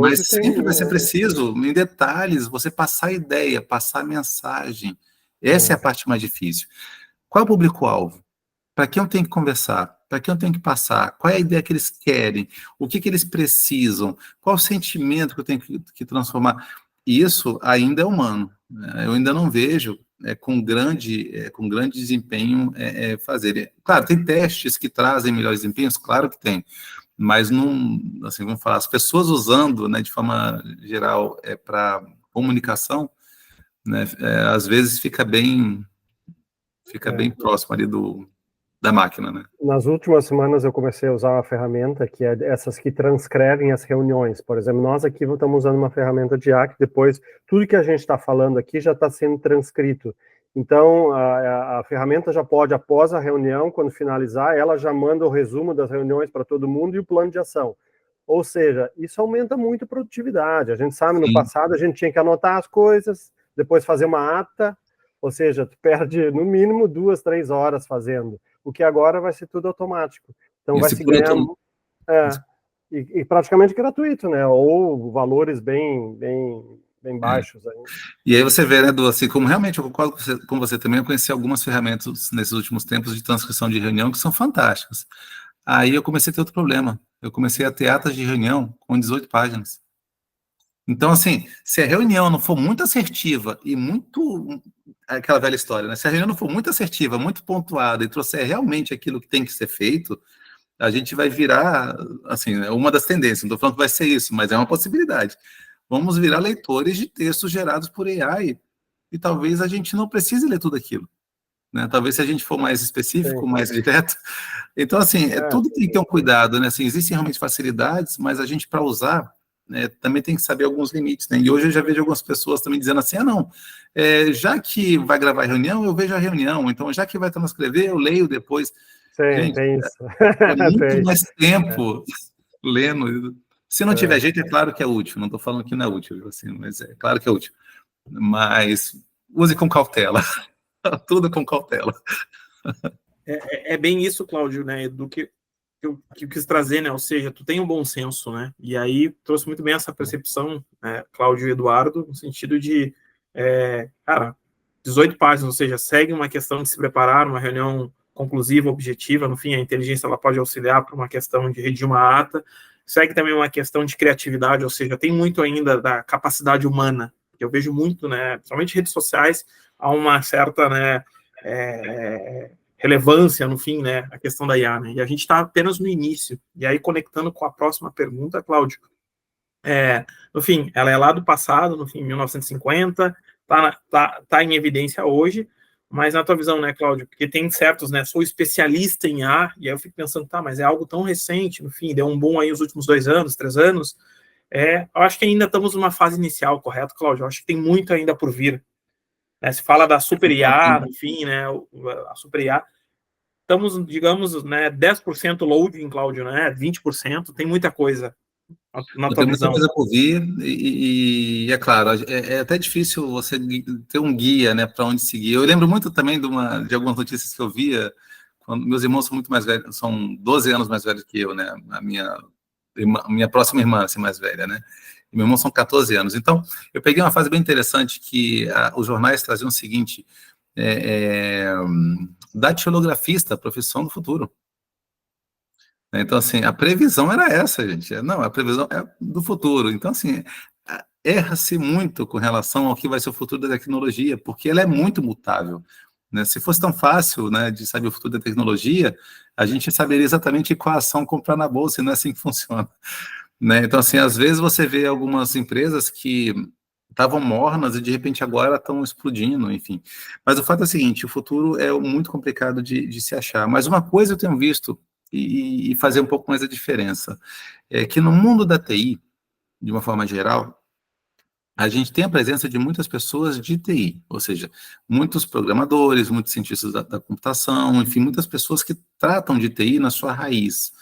Mas sempre vai ser preciso, em detalhes, você passar a ideia, passar a mensagem. Essa é a parte mais difícil. Qual é o público-alvo? Para quem eu tenho que conversar? Para quem eu tenho que passar? Qual é a ideia que eles querem? O que eles precisam? Qual o sentimento que eu tenho que transformar? Isso ainda é humano. Né? Eu ainda não vejo com grande desempenho fazer. Claro, tem testes que trazem melhores desempenhos, claro que tem, mas não, assim, vamos falar, as pessoas usando, né, de forma geral, para comunicação, né, às vezes fica bem próximo ali da máquina, né? Nas últimas semanas eu comecei a usar uma ferramenta que é essas que transcrevem as reuniões. Por exemplo, nós aqui estamos usando uma ferramenta de IA que depois tudo que a gente está falando aqui já está sendo transcrito. Então, a ferramenta já pode, após a reunião, quando finalizar, ela já manda o resumo das reuniões para todo mundo e o plano de ação. Ou seja, isso aumenta muito a produtividade. A gente sabe, no passado, a gente tinha que anotar as coisas, depois fazer uma ata, ou seja, tu perde, no mínimo, 2, 3 horas fazendo. O que agora vai ser tudo automático. Então, vai se ganhar... E praticamente gratuito, né? Ou valores bem baixos ainda. E aí você vê, né, Edu, assim, como realmente eu concordo com você também, eu conheci algumas ferramentas nesses últimos tempos de transcrição de reunião que são fantásticas. Aí eu comecei a ter outro problema. Eu comecei a ter atas de reunião com 18 páginas. Então, assim, se a reunião não for muito assertiva e muito... Aquela velha história, né? Se a reunião não for muito assertiva, muito pontuada e trouxer realmente aquilo que tem que ser feito, a gente vai virar, assim, uma das tendências. Não estou falando que vai ser isso, mas é uma possibilidade. Vamos virar leitores de textos gerados por AI e talvez a gente não precise ler tudo aquilo. Né? Talvez se a gente for mais específico, mais direto. Então, assim, tudo tem que ter um cuidado, né? Assim, existem realmente facilidades, mas a gente, para usar, né, também tem que saber alguns limites, né? E hoje eu já vejo algumas pessoas também dizendo assim, já que vai gravar a reunião, eu vejo a reunião, então já que vai transcrever, eu leio depois. Gente, tem isso. Muito mais tempo lendo. Se não tiver jeito, é claro que é útil, não estou falando que não é útil, assim, mas é claro que é útil. Mas use com cautela, tudo com cautela. É bem isso, Cláudio, né, do que eu quis trazer, né, ou seja, tu tem um bom senso, né, e aí trouxe muito bem essa percepção, né, Cláudio e Eduardo, no sentido de, 18 páginas, ou seja, segue uma questão de se preparar, uma reunião conclusiva, objetiva, no fim, a inteligência ela pode auxiliar para uma questão de redigir uma ata, segue também uma questão de criatividade, ou seja, tem muito ainda da capacidade humana, que eu vejo muito, né, principalmente redes sociais, há uma certa, né, relevância, no fim, né, a questão da IA, né, e a gente está apenas no início, e aí conectando com a próxima pergunta, Cláudio, no fim, ela é lá do passado, no fim, 1950, tá em evidência hoje, mas na tua visão, né, Cláudio, porque tem certos, né, sou especialista em IA, e aí eu fico pensando, mas é algo tão recente, no fim, deu um boom aí os últimos 2 anos, 3 anos, eu acho que ainda estamos numa fase inicial, correto, Cláudio? Eu acho que tem muito ainda por vir. Né? Se fala da super IA, enfim, né, a super IA, estamos, digamos, né, 10% loading, Cláudio, né, 20%, tem muita coisa na tua visão. Tem muita coisa por vir e é claro, é até difícil você ter um guia, né, para onde seguir. Eu lembro muito também de algumas notícias que eu via, quando meus irmãos são muito mais velhos, são 12 anos mais velhos que eu, né, a minha próxima irmã, assim, mais velha, né, e meu irmão são 14 anos. Então, eu peguei uma fase bem interessante que os jornais traziam o seguinte, datilografista, profissão do futuro. Então, assim, a previsão era essa, gente. Não, a previsão é do futuro. Então, assim, erra-se muito com relação ao que vai ser o futuro da tecnologia, porque ela é muito mutável. Né? Se fosse tão fácil, né, de saber o futuro da tecnologia, a gente saberia exatamente qual ação comprar na bolsa, e não é assim que funciona. Né? Então, assim, às vezes você vê algumas empresas que estavam mornas e, de repente, agora estão explodindo, enfim. Mas o fato é o seguinte, o futuro é muito complicado de se achar. Mas uma coisa eu tenho visto, e fazer um pouco mais a diferença. É que no mundo da TI, de uma forma geral, a gente tem a presença de muitas pessoas de TI, ou seja, muitos programadores, muitos cientistas da computação, enfim, muitas pessoas que tratam de TI na sua raiz.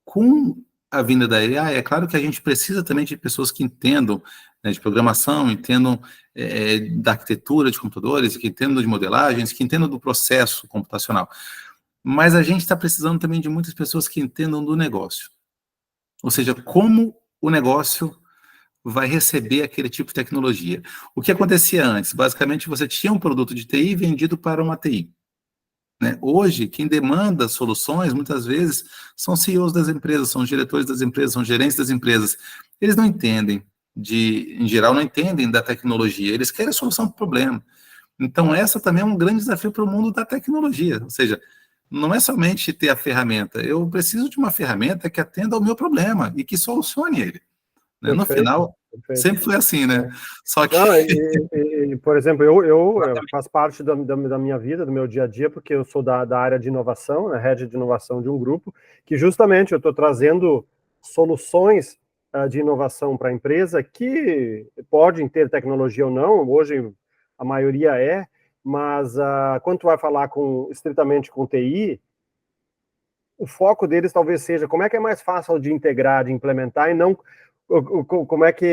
Com a vinda da AI, é claro que a gente precisa também de pessoas que entendam, né, de programação, entendam da arquitetura de computadores, que entendam de modelagens, que entendam do processo computacional. mas a gente está precisando também de muitas pessoas que entendam do negócio. Ou seja, como o negócio vai receber aquele tipo de tecnologia. O que acontecia antes? Basicamente, você tinha um produto de TI vendido para uma TI. Né? Hoje, quem demanda soluções, muitas vezes, são CEOs das empresas, são diretores das empresas, são gerentes das empresas. Eles não entendem, em geral, não entendem da tecnologia, eles querem a solução para o problema. Então, essa também é um grande desafio para o mundo da tecnologia, ou seja, não é somente ter a ferramenta, eu preciso de uma ferramenta que atenda ao meu problema e que solucione ele. Né? No final, sempre foi assim, né? Só que... Não, por exemplo, eu faço parte da minha vida, do meu dia a dia, porque eu sou da área de inovação, né, head de inovação de um grupo, que justamente eu estou trazendo soluções de inovação para a empresa que podem ter tecnologia ou não, hoje a maioria mas quando tu vai falar estritamente com TI, o foco deles talvez seja como é que é mais fácil de integrar, de implementar, e não como é que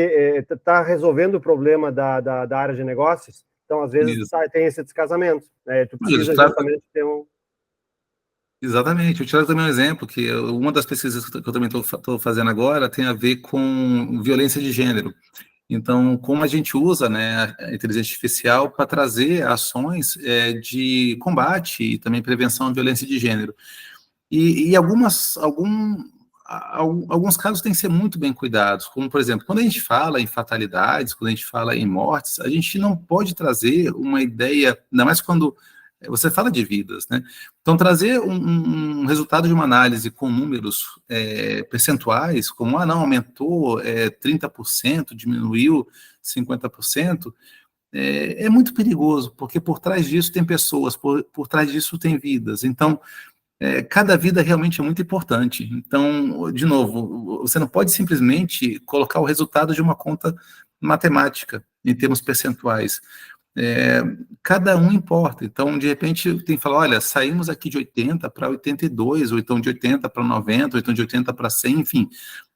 está resolvendo o problema da área de negócios. Então, às vezes, tem esse descasamento. Né? Tu precisa justamente ter um... Exatamente. Eu te trago também um exemplo, que uma das pesquisas que eu também estou fazendo agora tem a ver com violência de gênero. Então, como a gente usa, né, a inteligência artificial para trazer ações de combate e também prevenção à violência de gênero. E alguns casos têm que ser muito bem cuidados, como, por exemplo, quando a gente fala em fatalidades, quando a gente fala em mortes, a gente não pode trazer uma ideia, ainda mais quando você fala de vidas, né? Então, trazer um resultado de uma análise com números percentuais, como, não, aumentou 30%, diminuiu 50%, é muito perigoso, porque por trás disso tem pessoas, por trás disso tem vidas. Então, cada vida realmente é muito importante. Então, de novo, você não pode simplesmente colocar o resultado de uma conta matemática, em termos percentuais. Cada um importa. Então, de repente, tem que falar, olha, saímos aqui de 80 para 82, ou então de 80 para 90, ou então de 80 para 100, enfim.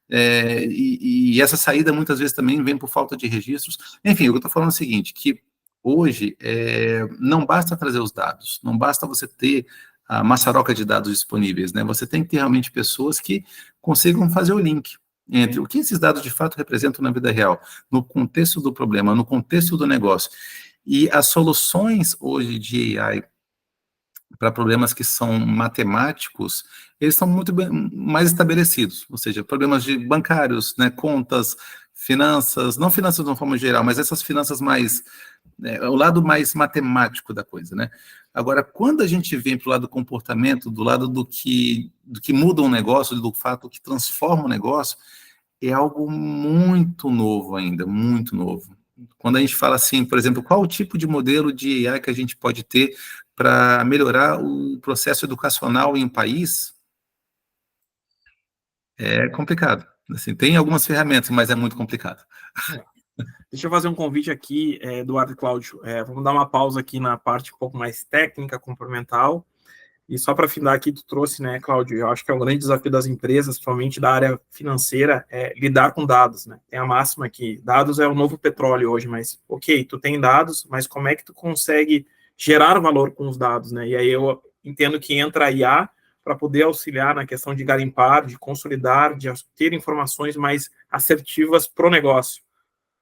E essa saída, muitas vezes, também vem por falta de registros. Enfim, o que eu estou falando é o seguinte, que hoje não basta trazer os dados, não basta você ter a maçaroca de dados disponíveis, né? Você tem que ter realmente pessoas que consigam fazer o link entre o que esses dados de fato representam na vida real, no contexto do problema, no contexto do negócio. E as soluções hoje de AI para problemas que são matemáticos, eles estão muito mais estabelecidos, ou seja, problemas de bancários, né, contas, finanças, não finanças de uma forma geral, mas essas finanças mais, o lado mais matemático da coisa, né? Agora, quando a gente vem para o lado do comportamento, do lado do que muda um negócio, do fato que transforma o negócio, é algo muito novo ainda, muito novo. Quando a gente fala assim, por exemplo, qual o tipo de modelo de AI que a gente pode ter para melhorar o processo educacional em um país, é complicado. Assim, tem algumas ferramentas, mas é muito complicado. Deixa eu fazer um convite aqui, Eduardo e Cláudio. Vamos dar uma pausa aqui na parte um pouco mais técnica, comportamental. E só para afinar aqui, tu trouxe, né, Cláudio, eu acho que é um grande desafio das empresas, principalmente da área financeira, lidar com dados, né? Tem a máxima que dados é o novo petróleo hoje, mas, ok, tu tem dados, mas como é que tu consegue gerar valor com os dados, né? E aí eu entendo que entra a IA para poder auxiliar na questão de garimpar, de consolidar, de ter informações mais assertivas para o negócio,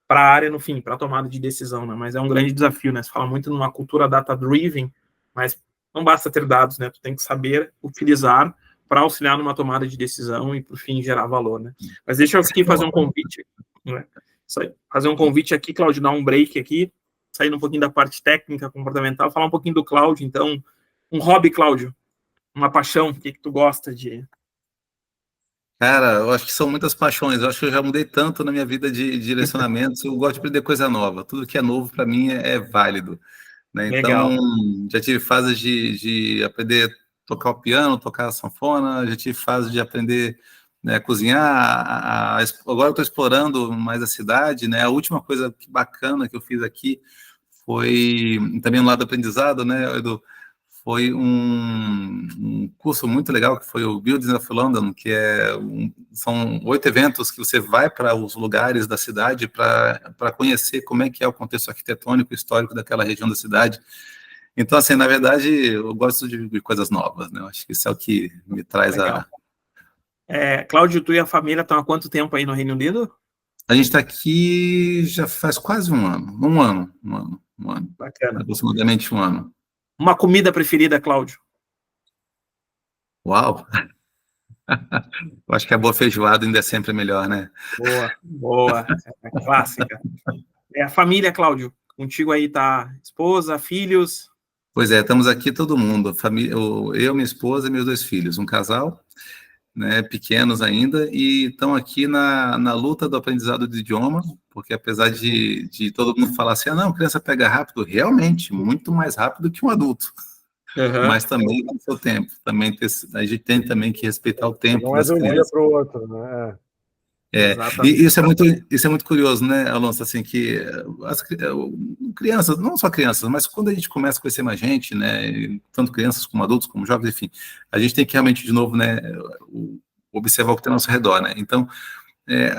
para a área, no fim, para a tomada de decisão, né? Mas é um grande desafio, né? Se fala muito numa cultura data-driven, mas não basta ter dados, né? Tu tem que saber utilizar para auxiliar numa tomada de decisão e, por fim, gerar valor, né? Mas deixa eu aqui fazer um convite, né? Fazer um convite aqui, Cláudio, dar um break aqui, saindo um pouquinho da parte técnica, comportamental, falar um pouquinho do Cláudio, então, um hobby, Cláudio, uma paixão, o que tu gosta de... Cara, eu acho que são muitas paixões. Eu acho que eu já mudei tanto na minha vida de direcionamentos. Eu gosto de aprender coisa nova. Tudo que é novo, para mim, é válido. Né? Então, já tive fases de aprender a tocar o piano, tocar a sanfona, já tive fases de aprender, né, a cozinhar. Agora eu estou explorando mais a cidade. Né? A última coisa bacana que eu fiz aqui foi, também no lado do aprendizado, né, Edu? Foi um curso muito legal, que foi o Buildings of London, que são 8 eventos que você vai para os lugares da cidade para conhecer como é que é o contexto arquitetônico, histórico daquela região da cidade. Então, assim, na verdade, eu gosto de coisas novas, né? Eu acho que isso é o que me traz Legal. Cláudio, tu e a família estão há quanto tempo aí no Reino Unido? A gente está aqui já faz quase um ano. Um ano. Bacana. Aproximadamente um ano. Uma comida preferida, Cláudio? Uau! Eu acho que a boa feijoada ainda é sempre melhor, né? Boa, boa. É clássica. A família, Cláudio. Contigo aí tá esposa, filhos? Pois é, estamos aqui todo mundo. Família, eu, minha esposa e meus 2 filhos. Um casal, né, pequenos ainda, e estão aqui na luta do aprendizado do idioma, porque apesar de todo mundo falar assim, não, criança pega rápido, realmente, muito mais rápido que um adulto. Uhum. Mas também tem seu tempo. A gente tem também que respeitar o tempo Não é das de um dia crianças. para o outro, né? E isso é muito curioso, né, Alonso, assim, que crianças, não só crianças, mas quando a gente começa a conhecer mais gente, né, tanto crianças como adultos, como jovens, enfim, a gente tem que realmente, de novo, né, observar o que tem ao nosso redor, né, então,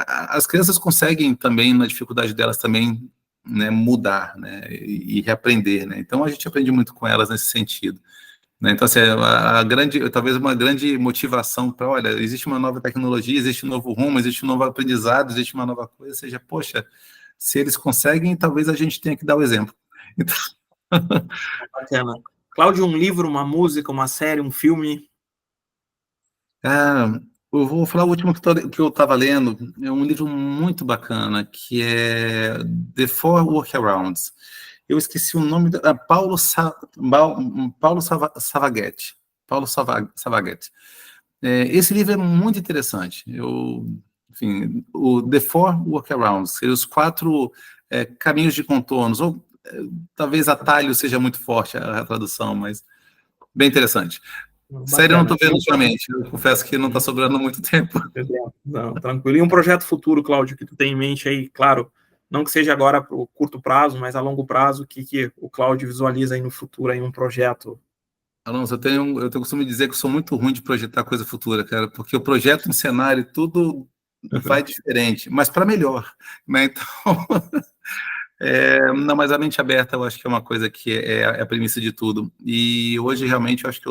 as crianças conseguem também, na dificuldade delas também, né, mudar, né, e reaprender, né, então a gente aprende muito com elas nesse sentido. Né? Então, assim, talvez uma grande motivação para, olha, existe uma nova tecnologia, existe um novo rumo, existe um novo aprendizado, existe uma nova coisa, seja, poxa, se eles conseguem, talvez a gente tenha que dar o exemplo. Então, Bacana. Cláudio, um livro, uma música, uma série, um filme? eu vou falar o último que eu estava lendo, é um livro muito bacana, que é The Four Workarounds. Eu esqueci o nome, Paulo Savagetti. Savagetti. Esse livro é muito interessante. Enfim, o The Four Workarounds, os 4 caminhos de contornos, ou talvez atalho seja muito forte a tradução, mas bem interessante. Sério, eu não Bacana. estou vendo ultimamente, eu confesso que não está sobrando muito tempo. Não, tranquilo. E um projeto futuro, Cláudio, que tu tem em mente aí, claro, não que seja agora para o curto prazo, mas a longo prazo, que o Cláudio visualiza aí no futuro, aí um projeto? Alonso, eu costume dizer que eu sou muito ruim de projetar coisa futura, cara, porque eu projeto um cenário e tudo vai diferente, mas para melhor, né? Então, não, mas a mente aberta eu acho que é uma coisa que é a premissa de tudo. E hoje, realmente, eu acho que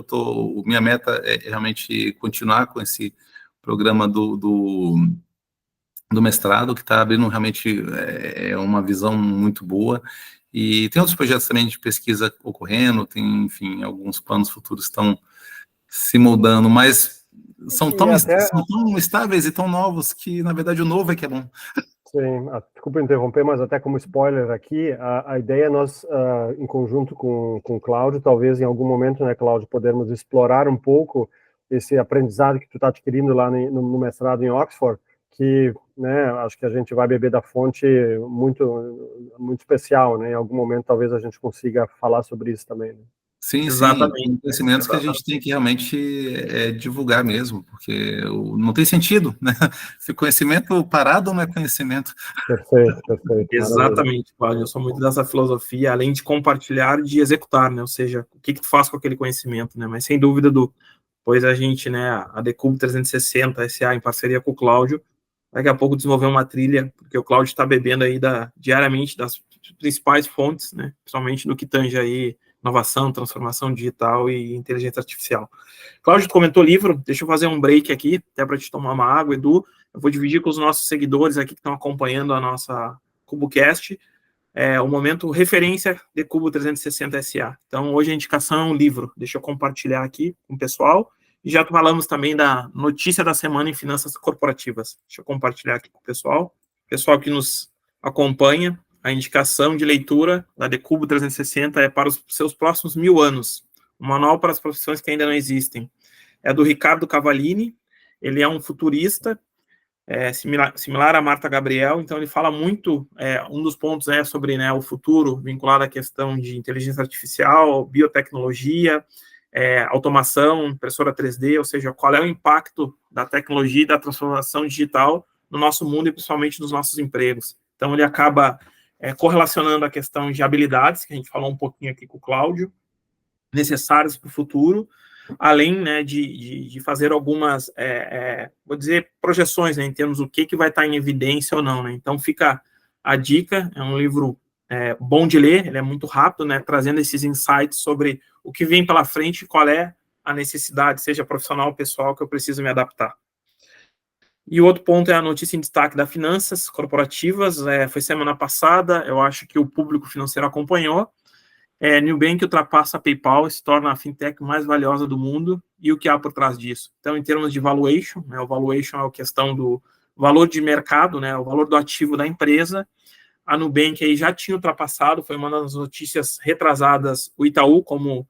minha meta é realmente continuar com esse programa do mestrado, que está abrindo realmente uma visão muito boa. E tem outros projetos também de pesquisa ocorrendo, tem, enfim, alguns planos futuros estão se moldando, mas são tão estáveis e tão novos que, na verdade, o novo é que é bom. Sim, desculpa interromper, mas até como spoiler aqui, a ideia é nós, em conjunto com o Cláudio, talvez em algum momento, né, Cláudio, podermos explorar um pouco esse aprendizado que tu está adquirindo lá no mestrado em Oxford, que, né, acho que a gente vai beber da fonte muito, muito especial, né, em algum momento talvez a gente consiga falar sobre isso também, né? Sim, Exatamente. tem conhecimentos que a gente tem que realmente divulgar mesmo, porque não tem sentido, né? Se conhecimento parado não é conhecimento. Perfeito, perfeito. Exatamente, Cláudio. Eu sou muito dessa filosofia, além de compartilhar, de executar, né? Ou seja, o que tu faz com aquele conhecimento, né? Mas sem dúvida, pois a gente, né, a Decub 360 SA, em parceria com o Cláudio, daqui a pouco desenvolver uma trilha, porque o Cláudio está bebendo aí diariamente das principais fontes, né? Principalmente no que tange aí inovação, transformação digital e inteligência artificial. Cláudio, tu comentou livro, deixa eu fazer um break aqui, até para te tomar uma água, Edu. Eu vou dividir com os nossos seguidores aqui que estão acompanhando a nossa CuboCast, o momento referência de Cubo 360 SA. Então, hoje a indicação é um livro. Deixa eu compartilhar aqui com o pessoal. E já falamos também da notícia da semana em finanças corporativas. Deixa eu compartilhar aqui com o pessoal. Pessoal que nos acompanha, a indicação de leitura da Decubo 360 é para os seus próximos 1000 anos. Um manual para as profissões que ainda não existem. É do Ricardo Cavallini. Ele é um futurista, similar a Marta Gabriel, então ele fala muito, um dos pontos é sobre, né, o futuro vinculado à questão de inteligência artificial, biotecnologia, automação, impressora 3D, ou seja, qual é o impacto da tecnologia e da transformação digital no nosso mundo e principalmente nos nossos empregos. Então ele acaba correlacionando a questão de habilidades, que a gente falou um pouquinho aqui com o Cláudio, necessárias para o futuro, além, né, de fazer algumas, vou dizer, projeções, né, em termos do que vai estar em evidência ou não, né. Então fica a dica, é um livro bom de ler, ele é muito rápido, né, trazendo esses insights sobre o que vem pela frente e qual é a necessidade, seja profissional ou pessoal, que eu preciso me adaptar. E o outro ponto é a notícia em destaque das finanças corporativas, foi semana passada, eu acho que o público financeiro acompanhou. Nubank ultrapassa a PayPal e se torna a fintech mais valiosa do mundo, e o que há por trás disso? Então, em termos de valuation, o valuation é a questão do valor de mercado, o valor do ativo da empresa. A Nubank aí já tinha ultrapassado, foi uma das notícias retrasadas, o Itaú como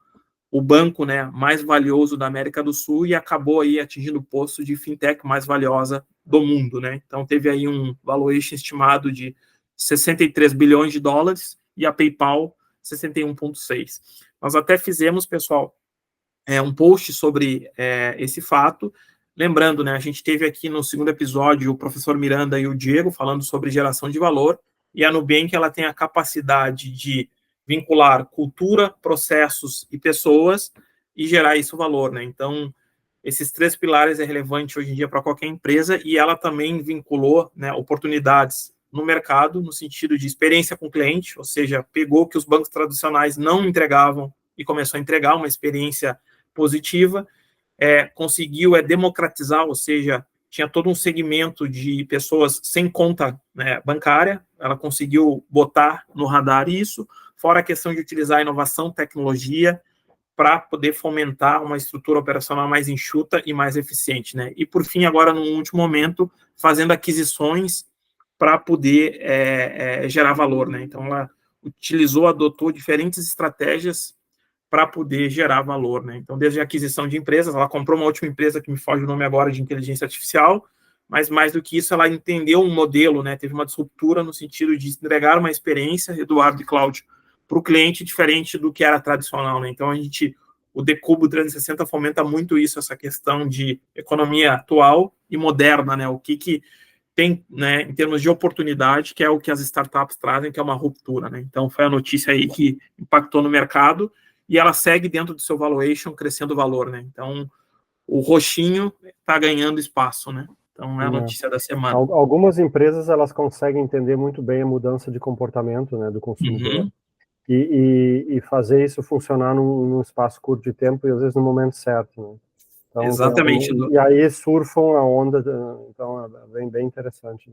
o banco, mais valioso da América do Sul, e acabou aí atingindo o posto de fintech mais valiosa do mundo, Então, teve aí um valuation estimado de 63 bilhões de dólares, e a PayPal 61,6. Nós até fizemos, pessoal, um post sobre esse fato. Lembrando, a gente teve aqui no segundo episódio o professor Miranda e o Diego falando sobre geração de valor, e a Nubank ela tem a capacidade de vincular cultura, processos e pessoas e gerar isso valor, Então, esses 3 pilares é relevante hoje em dia para qualquer empresa, e ela também vinculou oportunidades no mercado, no sentido de experiência com o cliente, ou seja, pegou que os bancos tradicionais não entregavam e começou a entregar uma experiência positiva, conseguiu democratizar, ou seja, tinha todo um segmento de pessoas sem conta bancária, ela conseguiu botar no radar isso, fora a questão de utilizar inovação, tecnologia, para poder fomentar uma estrutura operacional mais enxuta e mais eficiente, E, por fim, agora, no último momento, fazendo aquisições para poder gerar valor, Então, ela adotou diferentes estratégias para poder gerar valor, Então, desde a aquisição de empresas, ela comprou uma última empresa que me foge o nome agora, de inteligência artificial, mas mais do que isso, ela entendeu um modelo, teve uma disruptura no sentido de entregar uma experiência, Eduardo e Cláudio, para o cliente diferente do que era tradicional, Então, o Decubo 360 fomenta muito isso, essa questão de economia atual e moderna, o que tem, em termos de oportunidade, que é o que as startups trazem, que é uma ruptura, Então, foi a notícia aí que impactou no mercado, e ela segue dentro do seu valuation, crescendo o valor, Então, o roxinho está ganhando espaço, Então, é a notícia da semana. Algumas empresas, elas conseguem entender muito bem a mudança de comportamento, do consumidor, e fazer isso funcionar num espaço curto de tempo, e às vezes no momento certo, Então, exatamente. E aí surfam a onda, então é bem interessante.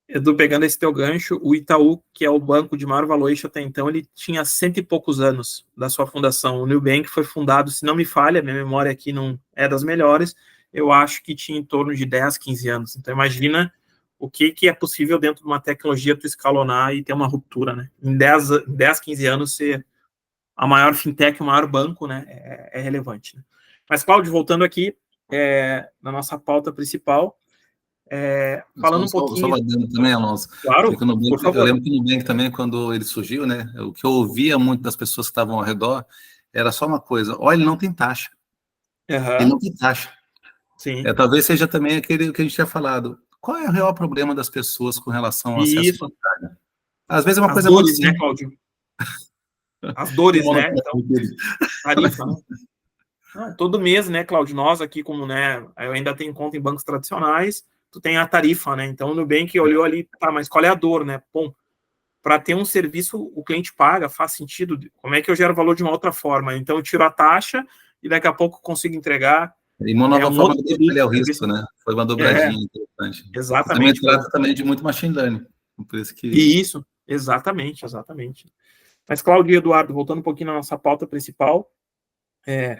Edu, pegando esse teu gancho, o Itaú, que é o banco de maior valuation até então, ele tinha 100 e poucos anos da sua fundação. O Nubank foi fundado, se não me falha, minha memória aqui não é das melhores, eu acho que tinha em torno de 10, 15 anos. Então, imagina o que é possível dentro de uma tecnologia tu escalonar e ter uma ruptura, Em 10, 15 anos, ser a maior fintech, o maior banco, é relevante. Mas, Cláudio, voltando aqui na nossa pauta principal, falando um pouquinho... Só validando também, Alonso. Claro, por favor. Eu lembro que o Nubank também, quando ele surgiu, o que eu ouvia muito das pessoas que estavam ao redor era só uma coisa: olha, ele não tem taxa. Ele não tem taxa. Sim. Talvez seja também aquele que a gente tinha falado. Qual é o real problema das pessoas com relação ao acesso bancário? Às vezes é uma coisa dores, muito Cláudio? As dores, Então, tarifa, Não, todo mês, Cláudio, nós aqui, como, eu ainda tenho conta em bancos tradicionais, tu tem a tarifa, Então, o Nubank olhou ali, tá, mas qual é a dor, Bom, para ter um serviço, o cliente paga, faz sentido, como é que eu gero valor de uma outra forma? Então, eu tiro a taxa e daqui a pouco consigo entregar. E uma nova forma de avaliar o risco, Foi uma dobradinha interessante. Exatamente. Também trata também de muito machine learning. Por isso que... Isso, exatamente. Mas, Cláudio e Eduardo, voltando um pouquinho na nossa pauta principal,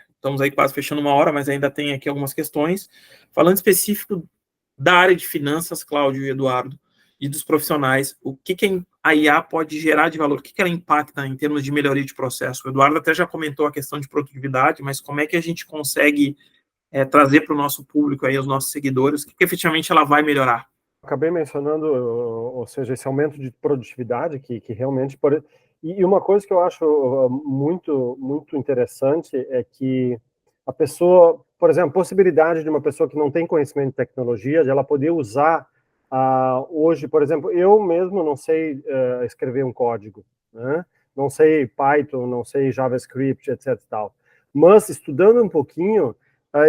estamos aí quase fechando uma hora, mas ainda tem aqui algumas questões. Falando específico da área de finanças, Cláudio e Eduardo, e dos profissionais, o que a IA pode gerar de valor, o que ela impacta em termos de melhoria de processo? O Eduardo até já comentou a questão de produtividade, mas como é que a gente consegue trazer para o nosso público, aí, os nossos seguidores, o que efetivamente ela vai melhorar? Acabei mencionando, ou seja, esse aumento de produtividade que realmente... E uma coisa que eu acho muito interessante é que a pessoa, por exemplo, a possibilidade de uma pessoa que não tem conhecimento de tecnologia, de ela poder usar hoje, por exemplo, eu mesmo não sei escrever um código, Não sei Python, não sei JavaScript, etc. Tal. Mas, estudando um pouquinho,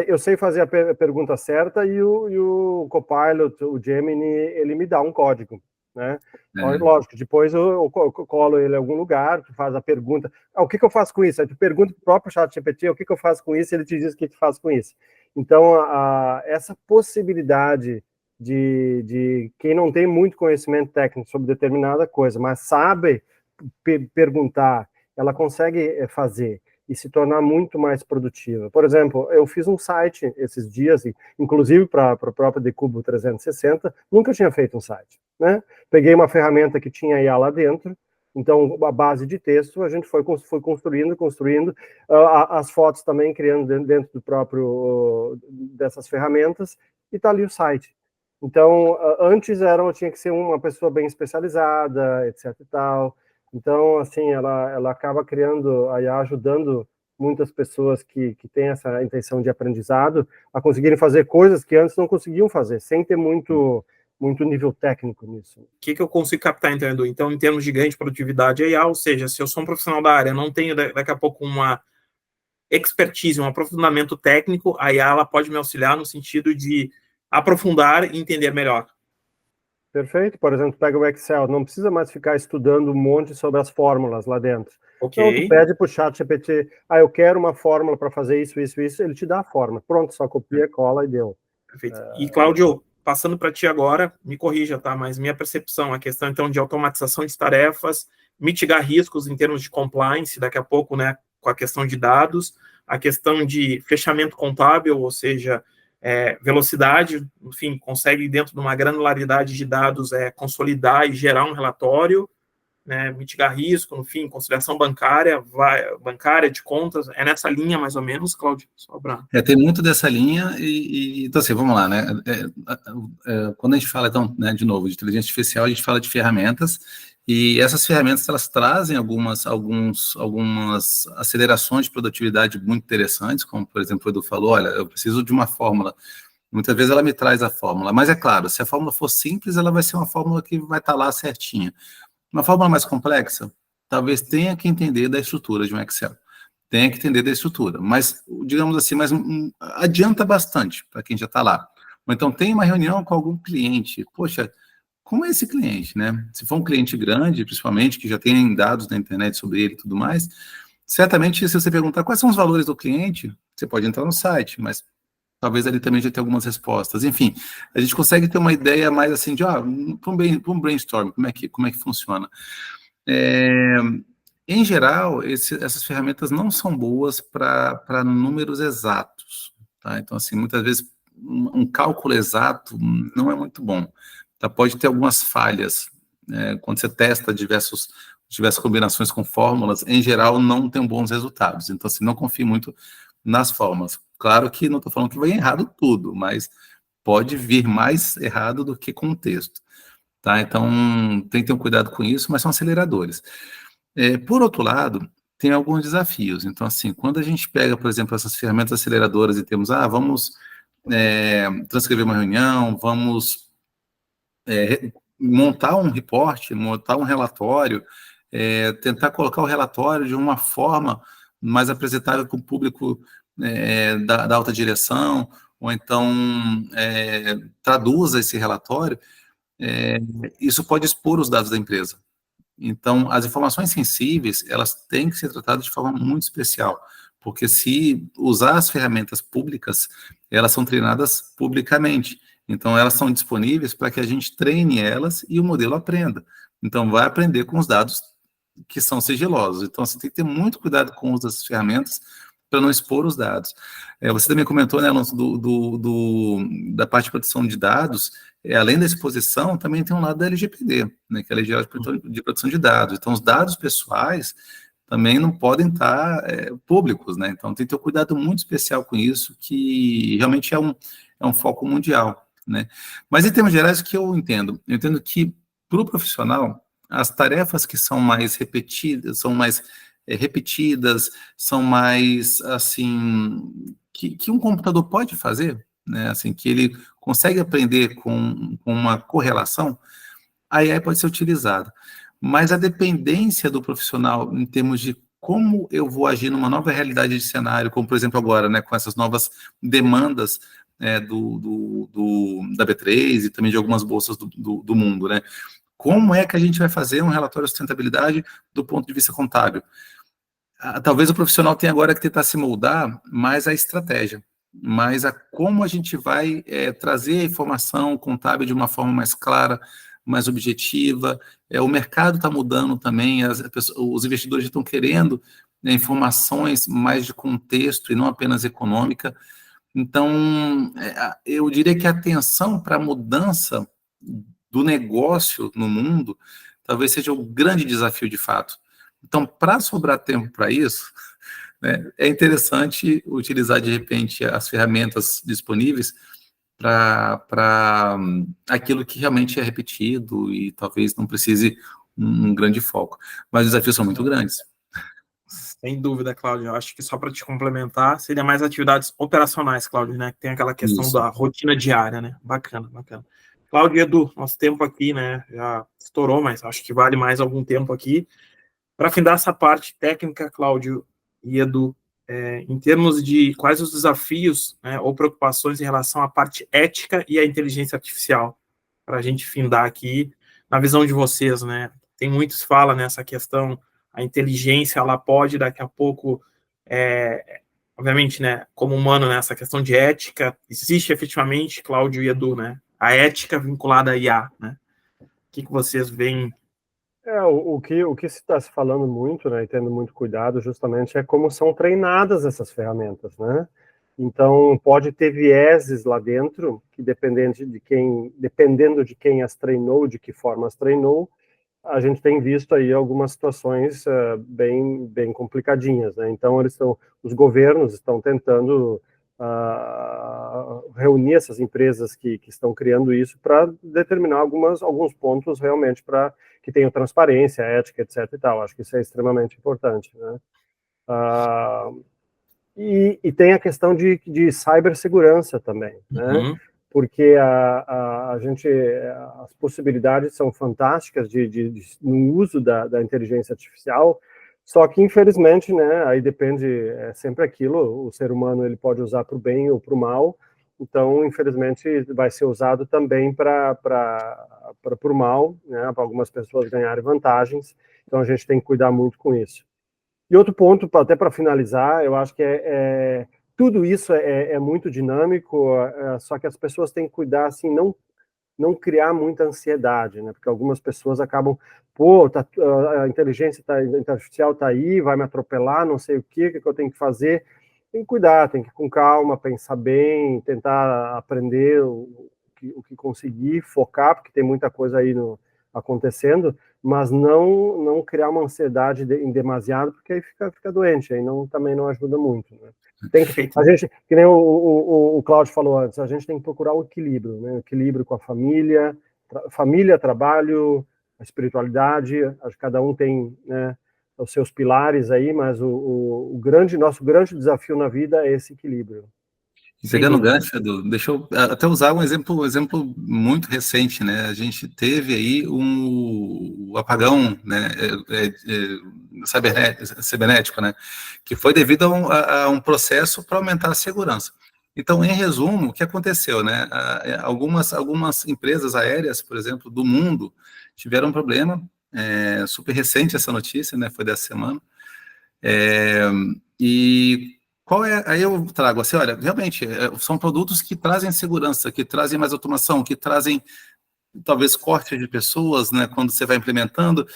eu sei fazer a pergunta certa e o Copilot, o Gemini, ele me dá um código, né? Lógico, depois eu colo ele em algum lugar, tu faz a pergunta, o que eu faço com isso? Aí tu pergunta pro próprio ChatGPT o que eu faço com isso, e ele te diz o que tu faz com isso. Então, essa possibilidade de quem não tem muito conhecimento técnico sobre determinada coisa, mas sabe perguntar, ela consegue fazer e se tornar muito mais produtiva. Por exemplo, eu fiz um site esses dias, inclusive para a própria Decubo 360, nunca tinha feito um site, né? Peguei uma ferramenta que tinha IA lá dentro, então a base de texto a gente foi construindo, as fotos também criando dentro do próprio dessas ferramentas, e está ali o site. Então, antes tinha que ser uma pessoa bem especializada, etc e tal. Então, assim, ela acaba criando, aí ajudando muitas pessoas que têm essa intenção de aprendizado a conseguirem fazer coisas que antes não conseguiam fazer, sem ter muito nível técnico nisso. O que eu consigo captar, entendeu? Então, em termos de ganho de produtividade AI, ou seja, se eu sou um profissional da área, não tenho daqui a pouco uma expertise, um aprofundamento técnico, a IA ela pode me auxiliar no sentido de aprofundar e entender melhor. Perfeito. Por exemplo, pega o Excel, não precisa mais ficar estudando um monte sobre as fórmulas lá dentro. Ok. Então, tu pede para o ChatGPT, eu quero uma fórmula para fazer isso, ele te dá a fórmula. Pronto, só copia, cola e deu. Perfeito. E, Cláudio, passando para ti agora, me corrija, tá? Mas minha percepção, a questão, então, de automatização de tarefas, mitigar riscos em termos de compliance, daqui a pouco, né, com a questão de dados, a questão de fechamento contábil, ou seja, velocidade, enfim, consegue, dentro de uma granularidade de dados, consolidar e gerar um relatório, né, mitigar risco, enfim, conciliação bancária de contas, é nessa linha, mais ou menos, Cláudio? Tem muito dessa linha, então assim, vamos lá, né, quando a gente fala, então, né, de novo, de inteligência artificial, a gente fala de ferramentas, e essas ferramentas, elas trazem algumas acelerações de produtividade muito interessantes, como, por exemplo, o Edu falou, olha, eu preciso de uma fórmula. Muitas vezes ela me traz a fórmula, mas é claro, se a fórmula for simples, ela vai ser uma fórmula que vai estar lá certinha. Uma fórmula mais complexa, talvez tenha que entender da estrutura de um Excel. Tenha que entender da estrutura, mas, digamos assim, adianta bastante para quem já está lá. Ou então tem uma reunião com algum cliente, poxa, como é esse cliente, né? Se for um cliente grande, principalmente, que já tem dados na internet sobre ele e tudo mais, certamente, se você perguntar quais são os valores do cliente, você pode entrar no site, mas talvez ali também já tenha algumas respostas. Enfim, a gente consegue ter uma ideia mais assim de, para um brainstorm, como é que funciona. Em geral, essas ferramentas não são boas para números exatos, tá? Então, assim, muitas vezes um cálculo exato não é muito bom. Tá? Pode ter algumas falhas, quando você testa diversas combinações com fórmulas, em geral, não tem bons resultados. Então, assim, não confie muito nas fórmulas. Claro que não estou falando que vai errado tudo, mas pode vir mais errado do que com o texto. Tá? Então, tem que ter um cuidado com isso, mas são aceleradores. Por outro lado, tem alguns desafios. Então, assim, quando a gente pega, por exemplo, essas ferramentas aceleradoras e temos, vamos transcrever uma reunião, vamos montar um report, montar um relatório, tentar colocar o relatório de uma forma mais apresentável para o público da alta direção, ou então traduza esse relatório, isso pode expor os dados da empresa. Então, as informações sensíveis, elas têm que ser tratadas de forma muito especial, porque se usar as ferramentas públicas, elas são treinadas publicamente. Então, elas são disponíveis para que a gente treine elas e o modelo aprenda. Então, vai aprender com os dados que são sigilosos. Então, você tem que ter muito cuidado com o uso das ferramentas para não expor os dados. Você também comentou, né, Alonso, da parte de proteção de dados, além da exposição, também tem um lado da LGPD, né, que é a Lei Geral de Proteção de Dados. Então, os dados pessoais também não podem estar públicos, né? Então, tem que ter um cuidado muito especial com isso, que realmente é um foco mundial, né? Mas, em termos gerais, o que eu entendo que, para o profissional, as tarefas que são mais repetidas, são mais, assim, que um computador pode fazer, né, assim, que ele consegue aprender com uma correlação, a AI pode ser utilizada. Mas a dependência do profissional em termos de como eu vou agir numa nova realidade de cenário, como, por exemplo, agora, né, com essas novas demandas da B3 e também de algumas bolsas do mundo, né, Como é que a gente vai fazer um relatório de sustentabilidade do ponto de vista contábil? Talvez o profissional tenha agora que tentar se moldar mais a estratégia, mas a como a gente vai trazer a informação contábil de uma forma mais clara, mais objetiva. O mercado está mudando também, os investidores estão querendo, né, informações mais de contexto e não apenas econômica. Então, eu diria que a atenção para a mudança do negócio no mundo talvez seja o grande desafio de fato. Então, para sobrar tempo para isso, né, é interessante utilizar, de repente, as ferramentas disponíveis para aquilo que realmente é repetido e talvez não precise um grande foco. Mas os desafios são muito grandes. Sem dúvida, Cláudio. Eu acho que só para te complementar, seria mais atividades operacionais, Cláudio, né? Que tem aquela questão Isso. da rotina diária, né? Bacana, bacana. Cláudio e Edu, nosso tempo aqui, né? Já estourou, mas acho que vale mais algum tempo aqui. Para findar essa parte técnica, Cláudio e Edu, em termos de quais os desafios, né, ou preocupações em relação à parte ética e à inteligência artificial, para a gente findar aqui, na visão de vocês, né? Tem muitos que falam nessa questão, a inteligência, ela pode daqui a pouco, obviamente, né, como humano, nessa questão de ética, existe efetivamente, Cláudio e Edu, né, a ética vinculada à IA, né? O que vocês veem? O que se está se falando muito, né, e tendo muito cuidado, justamente, é como são treinadas essas ferramentas, né? Então, pode ter vieses lá dentro, que dependendo de quem as treinou, de que forma as treinou, a gente tem visto aí algumas situações bem complicadinhas, né? Então, os governos estão tentando reunir essas empresas que estão criando isso para determinar alguns pontos realmente para que tenham transparência, ética, etc. e tal. Acho que isso é extremamente importante, né? E tem a questão de cibersegurança também, né? Uhum. Porque as possibilidades são fantásticas no uso da inteligência artificial, só que infelizmente, né, aí depende, é sempre aquilo, o ser humano ele pode usar para o bem ou para o mal, então infelizmente vai ser usado também para o mal, né, para algumas pessoas ganharem vantagens, então a gente tem que cuidar muito com isso. E outro ponto, até para finalizar, eu acho que tudo isso é muito dinâmico, só que as pessoas têm que cuidar, assim, não criar muita ansiedade, né? Porque algumas pessoas acabam, a inteligência artificial está aí, vai me atropelar, não sei o que eu tenho que fazer. Tem que cuidar, tem que ir com calma, pensar bem, tentar aprender o que conseguir, focar, porque tem muita coisa aí acontecendo, mas não criar uma ansiedade em demasiado, porque aí fica doente, aí também não ajuda muito, né? A gente, que nem o Cláudio falou antes, a gente tem que procurar o equilíbrio, né? O equilíbrio com a família, trabalho, a espiritualidade, acho que cada um tem, né, os seus pilares aí, mas nosso grande desafio na vida é esse equilíbrio. Pegando o gancho, Edu, deixa eu até usar um exemplo muito recente, né? A gente teve aí o apagão, né, cibernético, né? Que foi devido a um processo para aumentar a segurança. Então, em resumo, o que aconteceu, né? Algumas empresas aéreas, por exemplo, do mundo, tiveram um problema, super recente essa notícia, né? Foi dessa semana. E aí eu trago assim, olha, realmente, são produtos que trazem segurança, que trazem mais automação, que trazem, talvez, corte de pessoas, né, quando você vai implementando,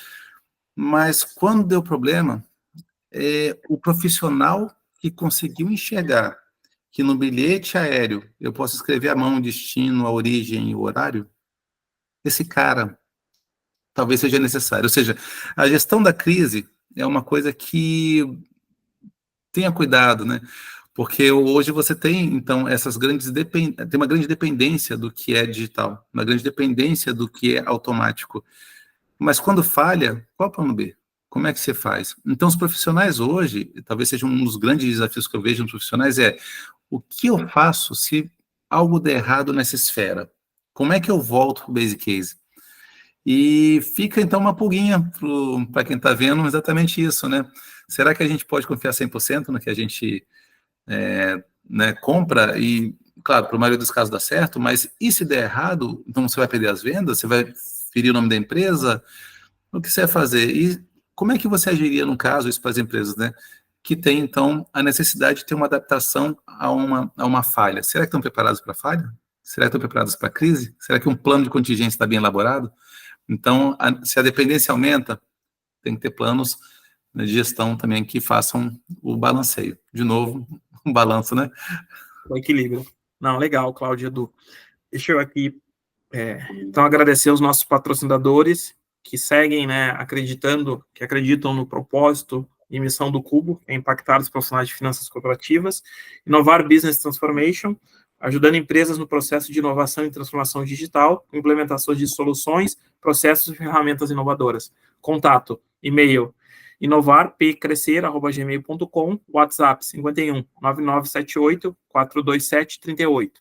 mas quando deu problema, o profissional que conseguiu enxergar que no bilhete aéreo eu posso escrever à mão o destino, a origem e o horário, esse cara talvez seja necessário. Ou seja, a gestão da crise é uma coisa que tenha cuidado, né? Porque hoje você tem, então, tem uma grande dependência do que é digital, uma grande dependência do que é automático. Mas quando falha, qual é o plano B? Como é que você faz? Então, os profissionais hoje, talvez seja um dos grandes desafios que eu vejo nos profissionais, o que eu faço se algo der errado nessa esfera? Como é que eu volto para o basic case? E fica, então, uma pulguinha para quem está vendo exatamente isso, né? Será que a gente pode confiar 100% no que a gente né, compra? E, claro, para a maioria dos casos dá certo, mas e se der errado, então você vai perder as vendas? Você vai transferir o nome da empresa? O que você vai fazer? E como é que você agiria, no caso, isso para as empresas, né? Que tem, então, a necessidade de ter uma adaptação a uma falha. Será que estão preparados para a falha? Será que estão preparados para a crise? Será que um plano de contingência está bem elaborado? Então, se a dependência aumenta, tem que ter planos de gestão também que façam o balanceio. De novo, um balanço, né? O equilíbrio. Não, legal, Cláudio e Edu. Deixa eu aqui, então, agradecer os nossos patrocinadores que seguem, né, acreditam no propósito e missão do Cubo, que é impactar os profissionais de finanças corporativas, inovar Business Transformation, ajudando empresas no processo de inovação e transformação digital, implementação de soluções, processos e ferramentas inovadoras. Contato, e-mail, inovarpcrescer@gmail.com, WhatsApp 51 9978 427 38.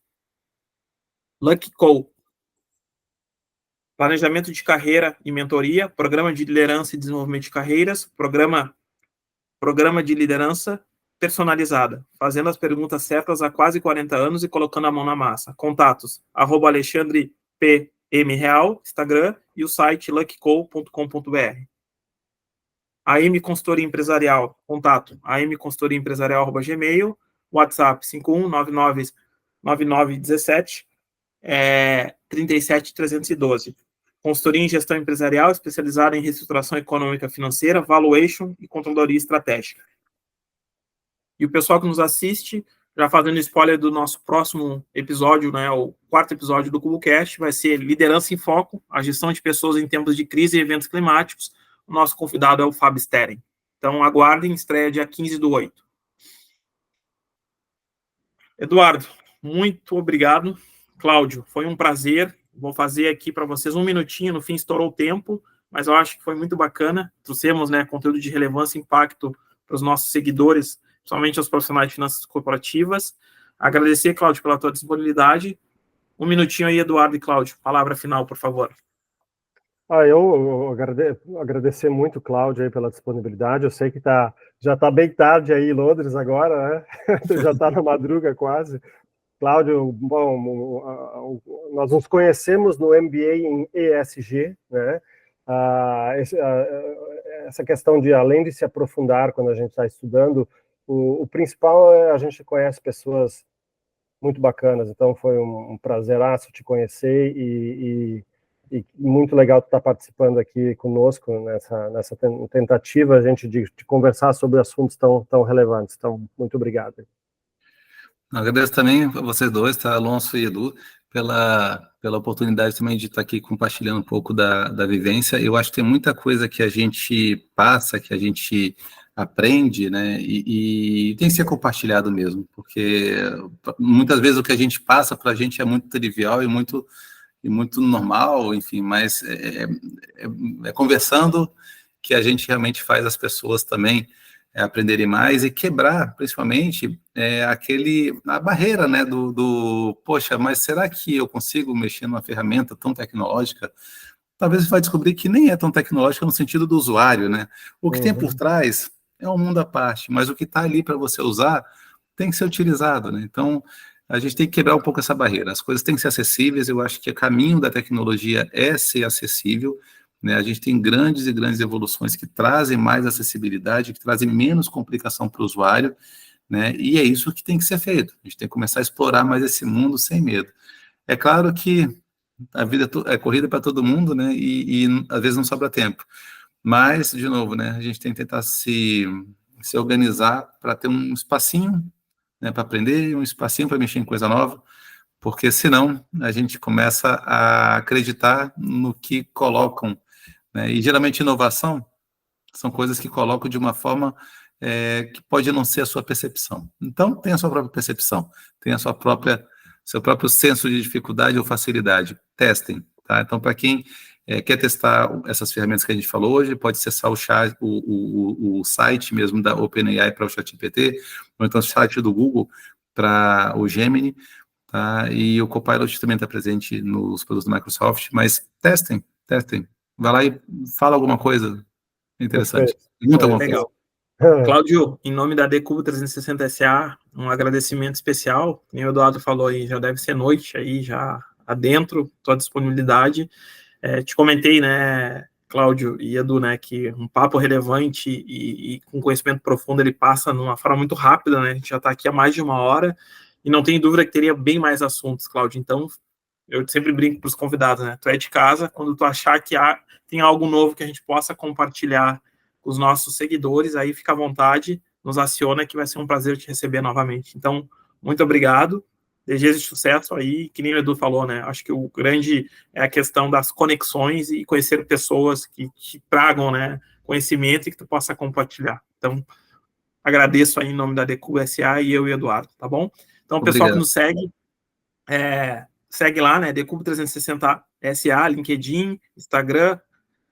Lucky Co. Planejamento de carreira e mentoria, programa de liderança e desenvolvimento de carreiras, programa de liderança personalizada, fazendo as perguntas certas há quase 40 anos e colocando a mão na massa. Contatos, @alexandrepmreal, Instagram, e o site luckyco.com.br. AM Consultoria Empresarial, contato, amconsultoriaempresarial@gmail, WhatsApp 519917 37312. Consultoria em gestão empresarial, especializada em reestruturação econômica financeira, valuation e controladoria estratégica. E o pessoal que nos assiste, já fazendo spoiler do nosso próximo episódio, né, o 4º episódio do CuboCast, vai ser Liderança em Foco, a gestão de pessoas em tempos de crise e eventos climáticos. O nosso convidado é o Fábio Steren. Então, aguardem, estreia dia 15/8. Eduardo, muito obrigado. Cláudio, foi um prazer. Vou fazer aqui para vocês um minutinho, no fim estourou o tempo, mas eu acho que foi muito bacana. Trouxemos, né, conteúdo de relevância e impacto para os nossos seguidores, principalmente aos profissionais de finanças corporativas. Agradecer, Cláudio, pela tua disponibilidade. Um minutinho aí, Eduardo e Cláudio. Palavra final, por favor. Eu agradecer muito, Cláudio, aí pela disponibilidade. Eu sei que já está bem tarde aí em Londres agora, né? Já está na madruga quase. Cláudio, bom, nós nos conhecemos no MBA em ESG, né? Essa questão de, além de se aprofundar quando a gente está estudando, o principal é a gente conhece pessoas muito bacanas, então foi um prazeraço te conhecer e muito legal estar participando aqui conosco nessa tentativa a gente de conversar sobre assuntos tão relevantes. Então, muito obrigado. Agradeço também a vocês dois, tá, Alonso e Edu, pela oportunidade também de estar aqui compartilhando um pouco da vivência. Eu acho que tem muita coisa que a gente passa, que a gente aprende, né, e tem que ser compartilhado mesmo, porque muitas vezes o que a gente passa para a gente é muito trivial e muito normal, enfim, mas é conversando que a gente realmente faz as pessoas também aprenderem mais e quebrar, principalmente, a barreira, né, poxa, mas será que eu consigo mexer numa ferramenta tão tecnológica? Talvez você vai descobrir que nem é tão tecnológica no sentido do usuário, né? O que tem por trás é um mundo à parte, mas o que está ali para você usar tem que ser utilizado, né? Então, a gente tem que quebrar um pouco essa barreira. As coisas têm que ser acessíveis, eu acho que o caminho da tecnologia é ser acessível, né? A gente tem grandes e grandes evoluções que trazem mais acessibilidade, que trazem menos complicação para o usuário, né? E é isso que tem que ser feito. A gente tem que começar a explorar mais esse mundo sem medo. É claro que a vida é corrida para todo mundo, né? E às vezes não sobra tempo. Mas, de novo, né? A gente tem que tentar se organizar para ter um espacinho, né, para aprender, um espacinho para mexer em coisa nova, porque senão a gente começa a acreditar no que colocam, né? E geralmente inovação são coisas que colocam de uma forma que pode não ser a sua percepção. Então, tem a sua própria percepção, tem a seu próprio senso de dificuldade ou facilidade. Testem, tá? Então, para quem quer testar essas ferramentas que a gente falou hoje, pode acessar o site mesmo da OpenAI para o ChatGPT, ou então o site do Google para o Gemini, tá? E o Copilot também está presente nos produtos da Microsoft, mas testem. Vai lá e fala alguma coisa interessante. Pergunta alguma coisa. Legal. Cláudio, em nome da Decubo 360 SA, um agradecimento especial. Como o Eduardo falou aí, já deve ser noite aí, já adentro, tua disponibilidade. Te comentei, né, Cláudio e Edu, né, que um papo relevante e com conhecimento profundo, ele passa numa forma muito rápida, né, a gente já está aqui há mais de 1 hora, e não tem dúvida que teria bem mais assuntos, Cláudio. Então, eu sempre brinco para os convidados, né, tu é de casa, quando tu achar que tem algo novo que a gente possa compartilhar com os nossos seguidores, aí fica à vontade, nos aciona, que vai ser um prazer te receber novamente. Então, muito obrigado, desejo de sucesso aí, que nem o Edu falou, né, acho que o grande é a questão das conexões e conhecer pessoas que te tragam, né, conhecimento e que tu possa compartilhar. Então, agradeço aí em nome da Decubo SA e eu e o Eduardo, tá bom? Então, o pessoal que nos segue, segue lá, né, Decubo 360 SA, LinkedIn, Instagram,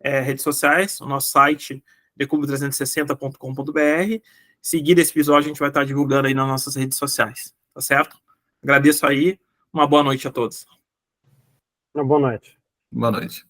redes sociais, o nosso site, decubo360.com.br. Seguir esse episódio, a gente vai estar divulgando aí nas nossas redes sociais, tá certo? Agradeço aí, uma boa noite a todos. Boa noite. Boa noite.